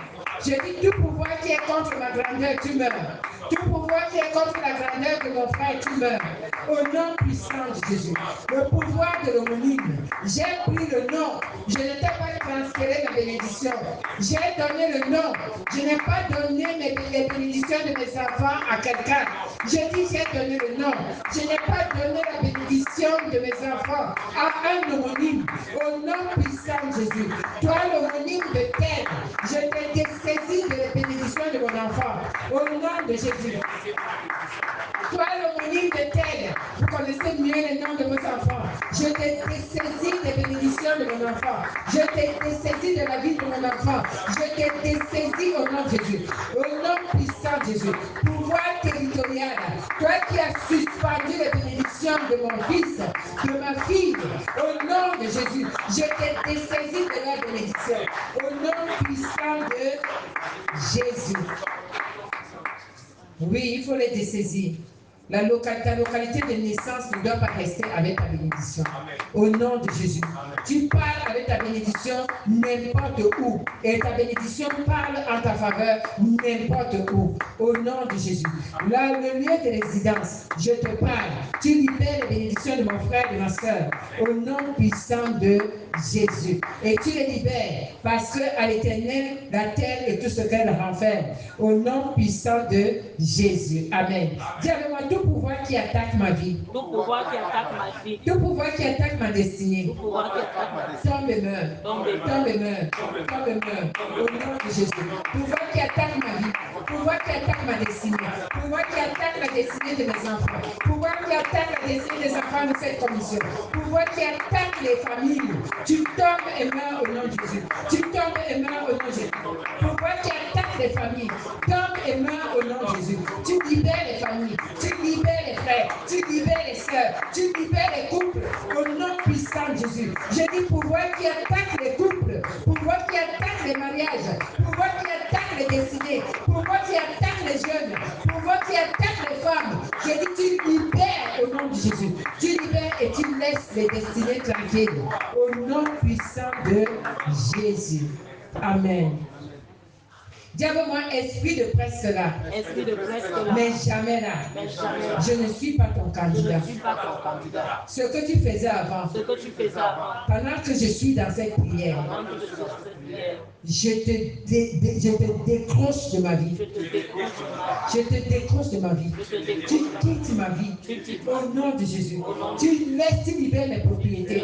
Je dis tout pouvoir qui est contre ma grandeur, tu meurs. Tout pouvoir qui est contre la grandeur de mon frère, tu meurs. Au nom puissant de Jésus. Le pouvoir de l'homonyme. J'ai pris le nom. Je n'ai pas transféré ma bénédiction. J'ai donné le nom. Je n'ai pas donné les bénédictions de mes enfants à quelqu'un. J'ai dit j'ai donné le nom. Je n'ai pas donné la bénédiction de mes enfants à un homonyme. Au nom puissant de Jésus. Toi, l'homonyme de terre, je t'ai dessaisi de la bénédiction de mon enfant. Au nom de Jésus. Toi, l'homonyme de terre, vous connaissez mieux les noms de vos enfants. Je t'ai dessaisi des bénédictions de mon enfant. Je t'ai dessaisi de la vie de mon enfant. Je t'ai dessaisi au nom de Jésus. Au nom puissant de Jésus. Pouvoir territorial. Toi qui as suspendu les bénédictions de mon fils, de ma fille, au nom de Jésus, je t'ai dessaisi de la bénédiction. Au nom puissant de Jésus. Oui, il faut les dessaisir. Ta localité de naissance ne doit pas rester avec ta bénédiction. Au nom de Jésus. Tu parles avec ta bénédiction n'importe où. Et ta bénédiction parle en ta faveur n'importe où. Au nom de Jésus. Là, le lieu de résidence, je te parle. Tu libères les bénédictions de mon frère et de ma soeur. Au nom puissant de Jésus. Et tu les libères parce qu'à l'Éternel, la terre et tout ce qu'elle renferme. Au nom puissant de Jésus. Amen. Dis avec moi, tout pouvoir qui attaque ma vie. Tout pouvoir qui attaque ma vie. Tout pouvoir qui attaque ma destinée. Tout pouvoir qui attaque ma destinée. Tombe et meurt. Tombe et meurt. Tombe et meurt. Au nom de Jésus. Pouvoir qui attaque ma vie. Pouvoir qui attaque ma destinée. Pouvoir qui attaque la destinée de mes enfants. Pouvoir qui attaque la destinée des enfants de cette commission. Pouvoir qui attaque les familles. Tu tombes et meurs au nom de Jésus. Tu tombes et meurs au nom de Jésus. Pouvoir qui attaque les familles. Tombe et meurs au nom de Jésus. Tu libères les familles. Tu libères les frères. Tu libères les sœurs. Tu libères les couples. Au nom puissant de Jésus. Je dis pouvoir qui attaque les couples. Pouvoir qui attaque les mariages. Pouvoir qui attaque les destinées. Pouvoir qui attaque les jeunes. Pouvoir qui attaque les femmes. Je dis tu libères au nom de Jésus. Tu libères et tu laisses les destinées tranquilles. Au nom puissant de Jésus. Amen. Dis avec moi, esprit de presque là. Esprit de presque là. Mais jamais là. Mais jamais là. Je ne suis pas ton Je candidat. ne suis pas ton candidat. Ce que tu faisais avant, Ce que tu faisais avant, pendant que je suis dans cette prière, pendant que je suis dans cette prière, je te décroche de ma vie. je te décroche de ma vie. Je te décroche de ma vie. Je te décroche. Tu quittes ma vie. Tu quittes Au nom de Jésus. Tu libères mes propriétés.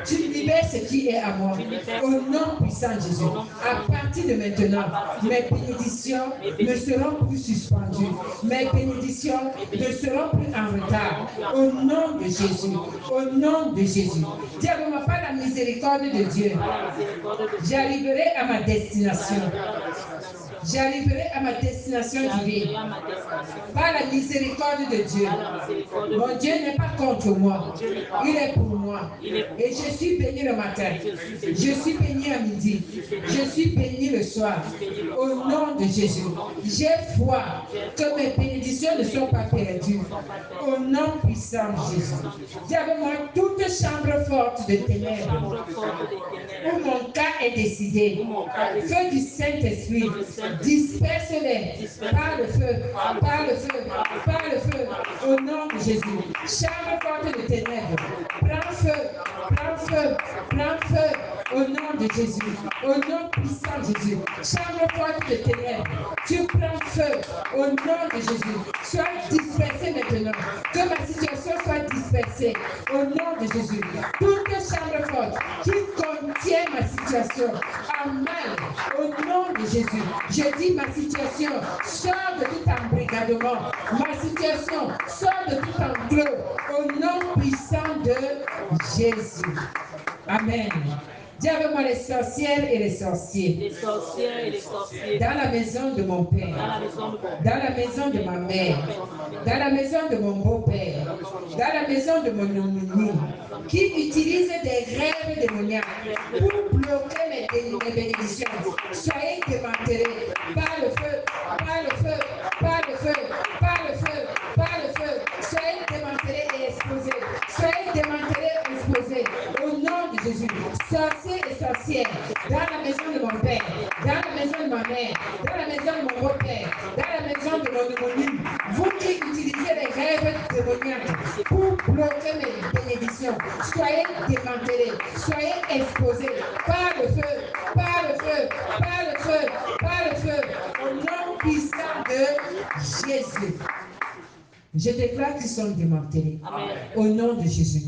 Tu libères ce qui est à moi. Au nom puissant de Jésus. À partir de maintenant, mes bénédictions ne seront plus suspendues. Mes bénédictions ne seront plus en retard. Au nom de Jésus. Au nom de Jésus. Dis à moi, par la miséricorde de Dieu, j'arriverai à ma destination. J'arriverai à ma destination divine. Par la miséricorde de Dieu. Mon Dieu n'est pas contre moi. Il est pour moi. Et je suis béni le matin. Je suis béni à midi. Je suis béni le soir. Au nom de Jésus. J'ai foi que mes bénédictions ne sont pas perdues. Au nom puissant de Jésus. Dis avec moi, toute chambre forte de ténèbres où mon cas est décidé. Feu du Saint-Esprit. Disperse-les par le feu, par le feu, par le feu, au nom de Jésus. Chambre forte de ténèbres, prends feu, prends feu, prends feu, au nom de Jésus, au nom puissant de Jésus. Chambre forte de ténèbres, tu prends feu, au nom de Jésus. Sois dispersé maintenant, que ma situation soit dispersée, au nom de Jésus. Toute chambre forte qui contient ma situation en mal, au nom de Jésus. Je dis ma situation sort de tout embrigadement. Ma situation sort de tout enclos. Au nom puissant de Jésus. Amen. Dis avec moi les sorcières et les sorciers. Les sorcières et les sorciers. Dans la maison de mon père. Dans la maison de mon père. Dans la maison de ma mère. Dans la maison de mon beau-père. Dans la maison de mon nounou. Qui utilise des rêves démoniaques pour bloquer mes bénédictions. Soyez démantelés par le feu, par le feu, par le feu, par le feu, par le feu. Soyez démantelés et exposés. Soyez démantelés et exposés. Au nom de Jésus. Sorciers et sorcières, dans la maison de mon père, dans la maison de ma mère, dans la maison de mon beau-père, dans la maison de mon homonyme, vous qui utilisez les rêves démoniaques pour bloquer mes bénédictions, soyez démantelés, soyez exposés par le feu, par le feu, par le feu, par le feu, au nom puissant de Jésus. Je déclare qu'ils sont démantelés. Au nom de Jésus.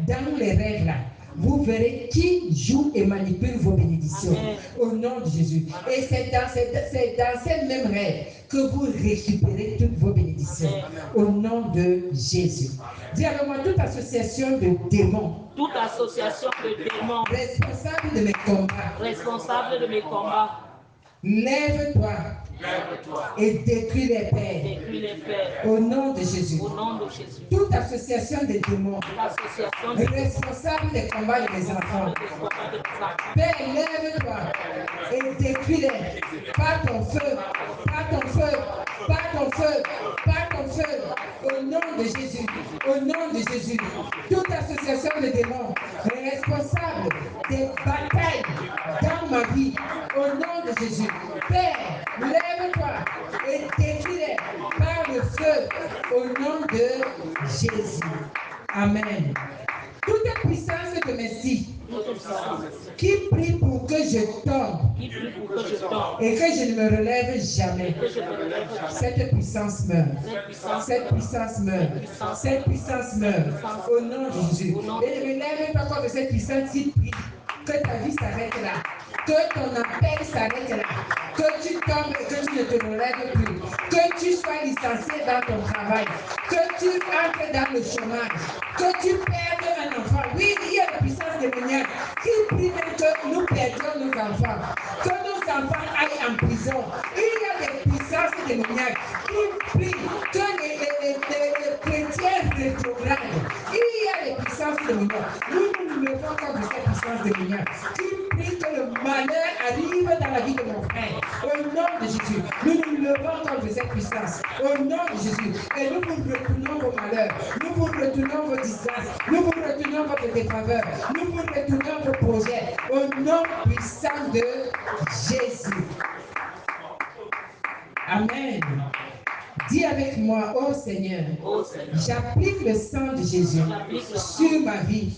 Dans les rêves là, vous verrez qui joue et manipule vos bénédictions. Au nom de Jésus. Et c'est dans ces mêmes rêves que vous récupérez toutes vos bénédictions. Au nom de Jésus. Dis avec moi, toute association de démons. Toute association de démons. Responsable de mes combats. Responsable de mes combats. Lève-toi. Et détruis les pères. Détruis les pères. Au nom de Jésus. Au nom de Jésus. Toute association de démons. L'association de Responsable des combats de mes enfants. des combats de mes enfants. Père, lève-toi et détruis-les par ton feu, par ton feu, par ton feu, par ton feu. Au nom de Jésus. Au nom de Jésus. Toute association de démons responsable des batailles dans ma vie. Au nom de Jésus. Père, lève-toi et détruis-les par le feu au nom de Jésus. Amen. Toute puissance domestique qui prie pour que je tombe et que je ne me relève jamais, cette puissance meurt. Cette puissance meurt. Cette puissance meurt. Au nom de Jésus. Et ne relève pas contre cette puissance qui prie que ta vie s'arrête là. Que ton appel s'arrête là. Que tu tombes et que tu ne te relèves plus. Que tu sois licencié dans ton travail. Que tu entres dans le chômage. Que tu perdes un enfant. Oui, il y a des puissances démoniaques qui prient que nous perdions nos enfants. Que nos enfants aillent en prison. Il y a des puissances démoniaques qui prient que les chrétiens rétrogradent. Il y a des puissances démoniaques. Nous nous levons contre cette puissance démoniaque qui prie que le malheur arrive dans la vie de mon frère. Au nom de Jésus, nous nous levons contre cette puissance. Au nom de Jésus. Et nous vous retournons vos malheurs. Nous vous retournons vos disgrâces. Nous vous retournons votre défaveur. Nous vous retournons vos projets. Au nom puissant de Jésus. Amen. Dis avec moi, ô Seigneur, Ô Seigneur, j'applique le sang de Jésus sur ma vie,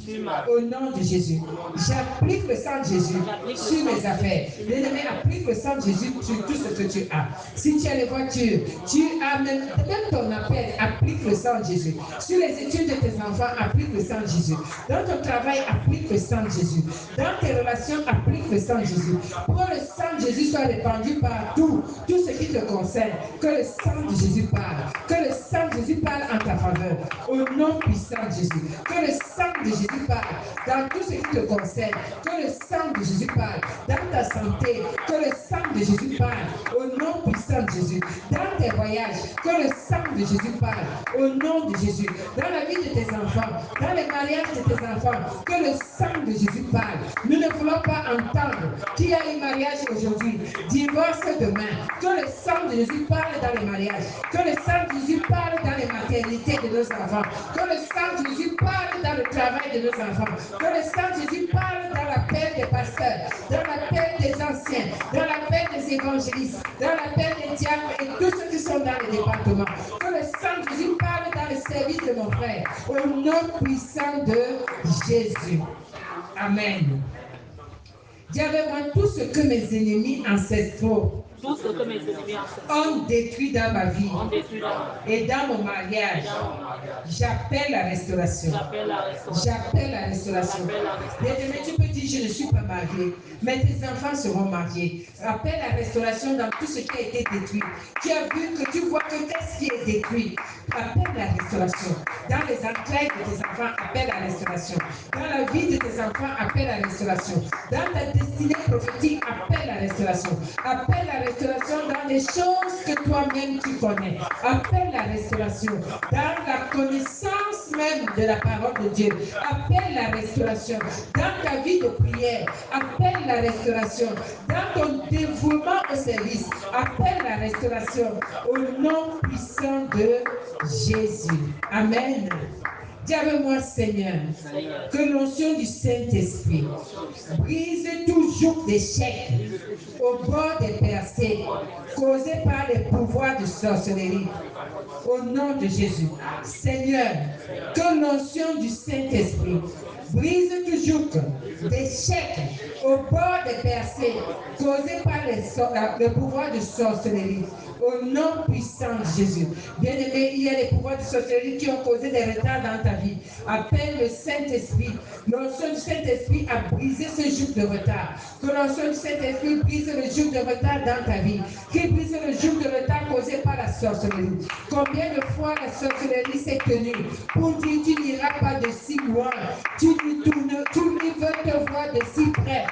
au nom de Jésus. J'applique le sang de Jésus sur mes affaires. Bien-aimé, applique le sang de Jésus sur tout ce que tu as. Si tu as les voitures, tu as même ton appel, applique le sang de Jésus. Sur les études de tes enfants, applique le sang de Jésus. Dans ton travail, applique le sang de Jésus. Dans tes relations, applique le sang de Jésus. Pour que le sang de Jésus soit répandu partout, tout ce qui te concerne, que le sang de Jésus parle. Que le sang de Jésus parle en ta faveur. Au nom puissant de Jésus. Que le sang de Jésus parle dans tout ce qui te concerne. Que le sang de Jésus parle dans ta santé. Que le sang de Jésus parle au nom puissant de Jésus. Dans tes voyages, que le sang de Jésus parle au nom de Jésus. Dans la vie de tes enfants, dans les mariages de tes enfants, que le sang de Jésus parle. Nous ne voulons pas entendre qu'il y a un mariage aujourd'hui, divorce demain. Que le sang de Jésus parle dans les mariages. Que le sang de Jésus parle dans les maternités de nos enfants. Que le sang de Jésus parle dans le travail de nos enfants. Que le sang de Jésus parle dans l'appel des pasteurs, dans l'appel des anciens, dans l'appel des évangélistes, dans l'appel des diacres et tous ceux qui sont dans les départements. Que le sang de Jésus parle dans le service de mon frère. Au nom puissant de Jésus. Amen. Dis avec moi tout ce que mes ennemis ancestraux tout ce que mes ennemis ont détruit dans ma vie et dans mon mariage, j'appelle la restauration. J'appelle la restauration. Bien-aimé, tu peux dire, je ne suis pas marié, mais tes enfants seront mariés. Appelle la restauration dans tout ce qui a été détruit. Tu as vu que tu vois que qu'est-ce qui est détruit. Appelle la restauration. Dans les entrailles de tes enfants, appelle la restauration. Dans la vie de tes enfants, appelle la restauration. Dans ta destinée prophétique, appelle la restauration. Appelle la restauration dans les choses que toi-même tu connais. Appelle la restauration dans la connaissance même de la parole de Dieu. Appelle la restauration dans ta vie de prière. Appelle la restauration dans ton dévouement au service. Appelle la restauration au nom puissant de Jésus. Amen. Dis avec moi, Seigneur, que l'onction du Saint-Esprit brise toujours d'échecs au bord des percées causés par les pouvoirs de sorcellerie. Au nom de Jésus. Seigneur, que l'onction du Saint-Esprit brise toujours d'échecs au bord des percées causés par le pouvoir de sorcellerie. Au nom puissant de Jésus. Bien-aimé, il y a des pouvoirs de sorcellerie qui ont causé des retards dans ta vie. Appelle le Saint-Esprit. L'onction du Saint-Esprit a brisé ce joug de retard. Que l'onction du Saint-Esprit brise le joug de retard dans ta vie. Qu'il brise le joug de retard causé par la sorcellerie. Combien de fois la sorcellerie s'est tenue pour dire tu n'iras pas de si loin. Tu lui veux te voir de si près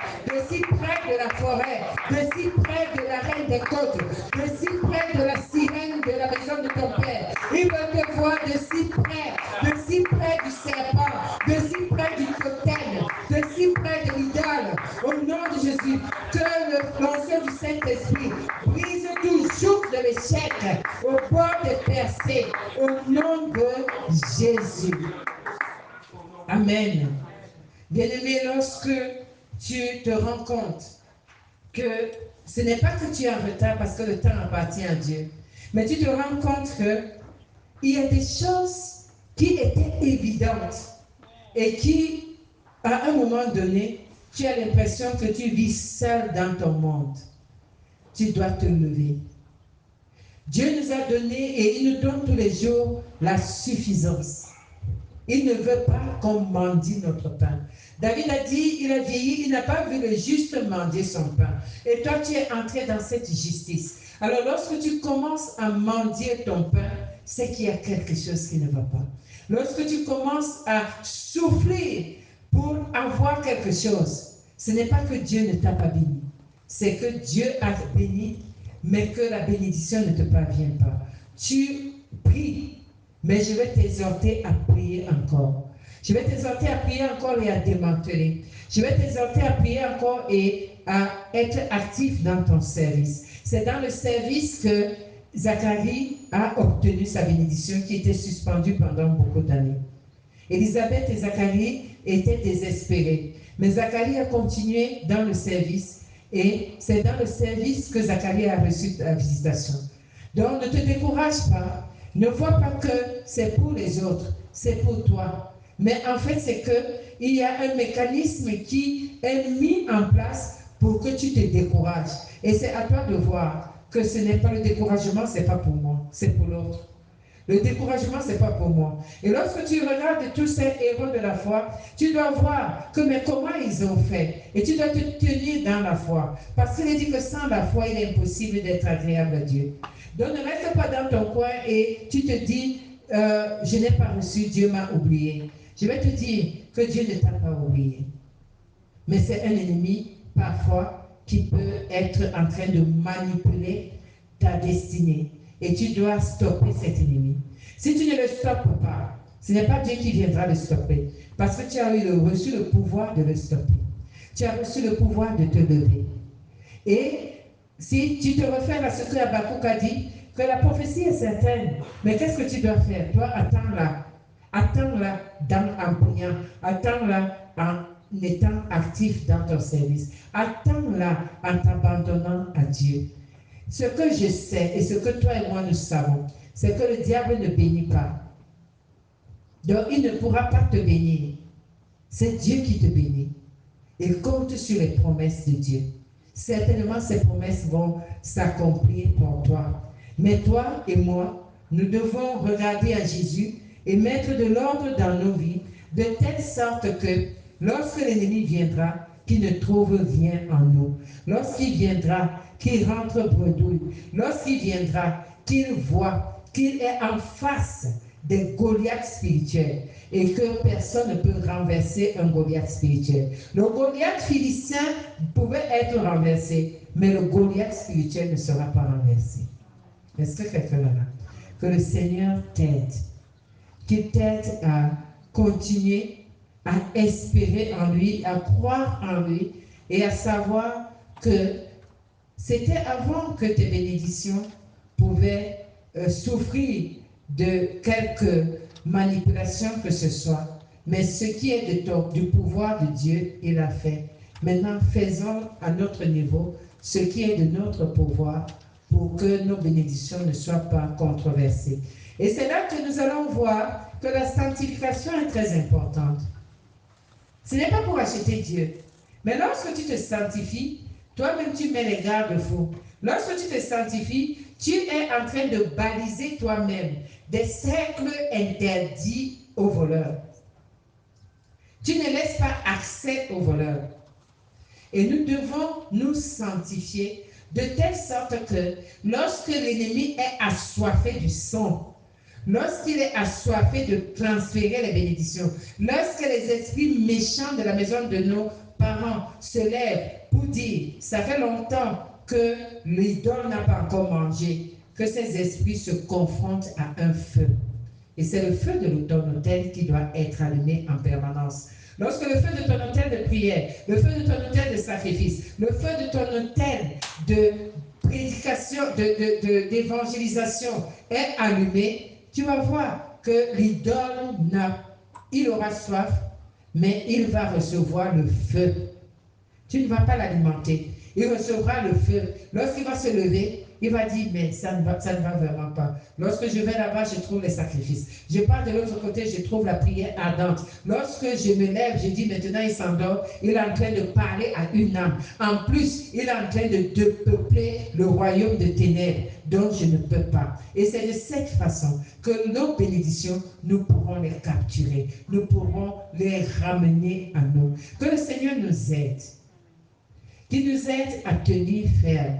de la forêt, de si près de la reine des côtes, de si près de la sirène de la maison de ton père. Il veut te voir de si près du serpent, de si près du totem, de si près de l'idole. Au nom de Jésus, que l'onction du Saint-Esprit brise toujours de l'échec au bord des percées. Au nom de Jésus. Amen. Bien-aimé, lorsque tu te rends compte que ce n'est pas que tu es en retard parce que le temps appartient à Dieu, mais tu te rends compte qu'il y a des choses qui étaient évidentes et qui, à un moment donné, tu as l'impression que tu vis seul dans ton monde. Tu dois te lever. Dieu nous a donné et il nous donne tous les jours la suffisance. Il ne veut pas qu'on mendie notre pain. David a dit, il a vieilli, il n'a pas vu le juste mendier son pain. Et toi, tu es entré dans cette justice. Alors, lorsque tu commences à mendier ton pain, c'est qu'il y a quelque chose qui ne va pas. Lorsque tu commences à souffler pour avoir quelque chose, ce n'est pas que Dieu ne t'a pas béni. C'est que Dieu a béni, mais que la bénédiction ne te parvient pas. Tu pries, mais je vais t'exhorter à prier encore. Je vais t'exhorter à prier encore et à démanteler. Je vais t'exhorter à prier encore et à être actif dans ton service. C'est dans le service que Zacharie a obtenu sa bénédiction qui était suspendue pendant beaucoup d'années. Élisabeth et Zacharie étaient désespérés. Mais Zacharie a continué dans le service et c'est dans le service que Zacharie a reçu la visitation. Donc ne te décourage pas. Ne vois pas que c'est pour les autres, c'est pour toi. Mais en fait, c'est qu'il y a un mécanisme qui est mis en place pour que tu te décourages. Et c'est à toi de voir que ce n'est pas le découragement, ce n'est pas pour moi, c'est pour l'autre. Le découragement, ce n'est pas pour moi. Et lorsque tu regardes tous ces héros de la foi, tu dois voir que mais comment ils ont fait. Et tu dois te tenir dans la foi. Parce qu'il est dit que sans la foi, il est impossible d'être agréable à Dieu. Donc ne reste pas dans ton coin et tu te dis, je n'ai pas reçu, Dieu m'a oublié. Je vais te dire que Dieu ne t'a pas oublié. Mais c'est un ennemi, parfois, qui peut être en train de manipuler ta destinée. Et tu dois stopper cet ennemi. Si tu ne le stoppes pas, ce n'est pas Dieu qui viendra le stopper. Parce que tu as reçu le pouvoir de le stopper. Tu as reçu le pouvoir de te lever. Et si tu te réfères à ce que Habakkuk a dit, que la prophétie est certaine, mais qu'est-ce que tu dois faire? Tu dois attendre-la. Attends-la en priant. Attends-la en étant actif dans ton service. Attends-la en t'abandonnant à Dieu. Ce que je sais et ce que toi et moi nous savons, c'est que le diable ne bénit pas. Donc il ne pourra pas te bénir. C'est Dieu qui te bénit. Il compte sur les promesses de Dieu. Certainement ces promesses vont s'accomplir pour toi. Mais toi et moi, nous devons regarder à Jésus et mettre de l'ordre dans nos vies, de telle sorte que lorsque l'ennemi viendra, qu'il ne trouve rien en nous. Lorsqu'il viendra, qu'il rentre bredouille. Lorsqu'il viendra, qu'il voit qu'il est en face des Goliaths spirituels et que personne ne peut renverser un Goliath spirituel. Le Goliath philistin pouvait être renversé, mais le Goliath spirituel ne sera pas renversé. Est-ce que quelqu'un là? Que le Seigneur t'aide, qu'il t'aide à continuer à espérer en lui, à croire en lui et à savoir que c'était avant que tes bénédictions pouvaient souffrir de quelque manipulation que ce soit. Mais ce qui est du pouvoir de Dieu, il a fait. Maintenant, faisons à notre niveau ce qui est de notre pouvoir pour que nos bénédictions ne soient pas controversées. Et c'est là que nous allons voir que la sanctification est très importante. Ce n'est pas pour acheter Dieu. Mais lorsque tu te sanctifies, toi-même tu mets les garde-fous. Lorsque tu te sanctifies, tu es en train de baliser toi-même des cercles interdits aux voleurs. Tu ne laisses pas accès aux voleurs. Et nous devons nous sanctifier de telle sorte que lorsque l'ennemi est assoiffé du sang, lorsqu'il est assoiffé de transférer les bénédictions, lorsque les esprits méchants de la maison de nos parents se lèvent pour dire, ça fait longtemps que l'idole n'a pas encore mangé, que ces esprits se confrontent à un feu. Et c'est le feu de l'autel qui doit être allumé en permanence. Lorsque le feu de ton autel de prière, le feu de ton autel de sacrifice, le feu de ton autel de prédication, d'évangélisation est allumé, tu vas voir que l'idole, il aura soif, mais il va recevoir le feu. Tu ne vas pas l'alimenter. Il recevra le feu. Lorsqu'il va se lever, il va dire, mais ça ne va vraiment pas. Lorsque je vais là-bas, je trouve les sacrifices. Je pars de l'autre côté, je trouve la prière ardente. Lorsque je me lève, je dis, maintenant il s'endort, il est en train de parler à une âme. En plus, il est en train de peupler le royaume de ténèbres, dont je ne peux pas. Et c'est de cette façon que nos bénédictions, nous pourrons les capturer. Nous pourrons les ramener à nous. Que le Seigneur nous aide. Qui nous aide à tenir ferme,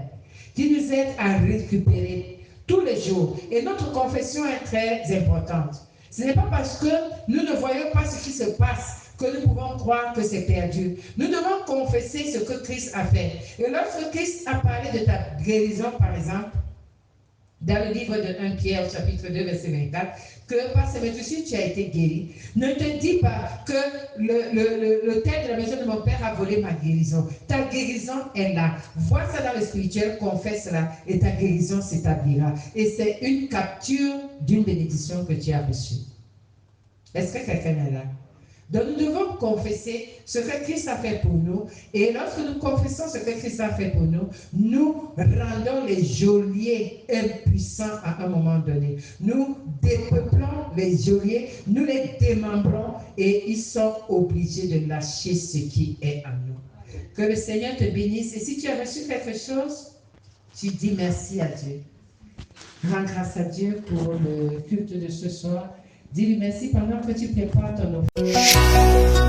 qui nous aide à récupérer tous les jours. Et notre confession est très importante. Ce n'est pas parce que nous ne voyons pas ce qui se passe que nous pouvons croire que c'est perdu. Nous devons confesser ce que Christ a fait. Et lorsque Christ a parlé de ta guérison, par exemple, dans le livre de 1 Pierre, chapitre 2, verset 24, que par ces médecines tu as été guéri. Ne te dis pas que l'autel de la maison de mon père a volé ma guérison. Ta guérison est là. Vois ça dans le spirituel, confesse-la et ta guérison s'établira. Et c'est une capture d'une bénédiction que tu as reçue. Est-ce que quelqu'un est là? Donc nous devons confesser ce que Christ a fait pour nous. Et lorsque nous confessons ce que Christ a fait pour nous, nous rendons les geôliers impuissants à un moment donné. Nous dépeuplons les geôliers, nous les démembrons et ils sont obligés de lâcher ce qui est en nous. Que le Seigneur te bénisse. Et si tu as reçu quelque chose, tu dis merci à Dieu. Rends grâce à Dieu pour le culte de ce soir. Dis-lui merci pendant que tu prépares ton offrande.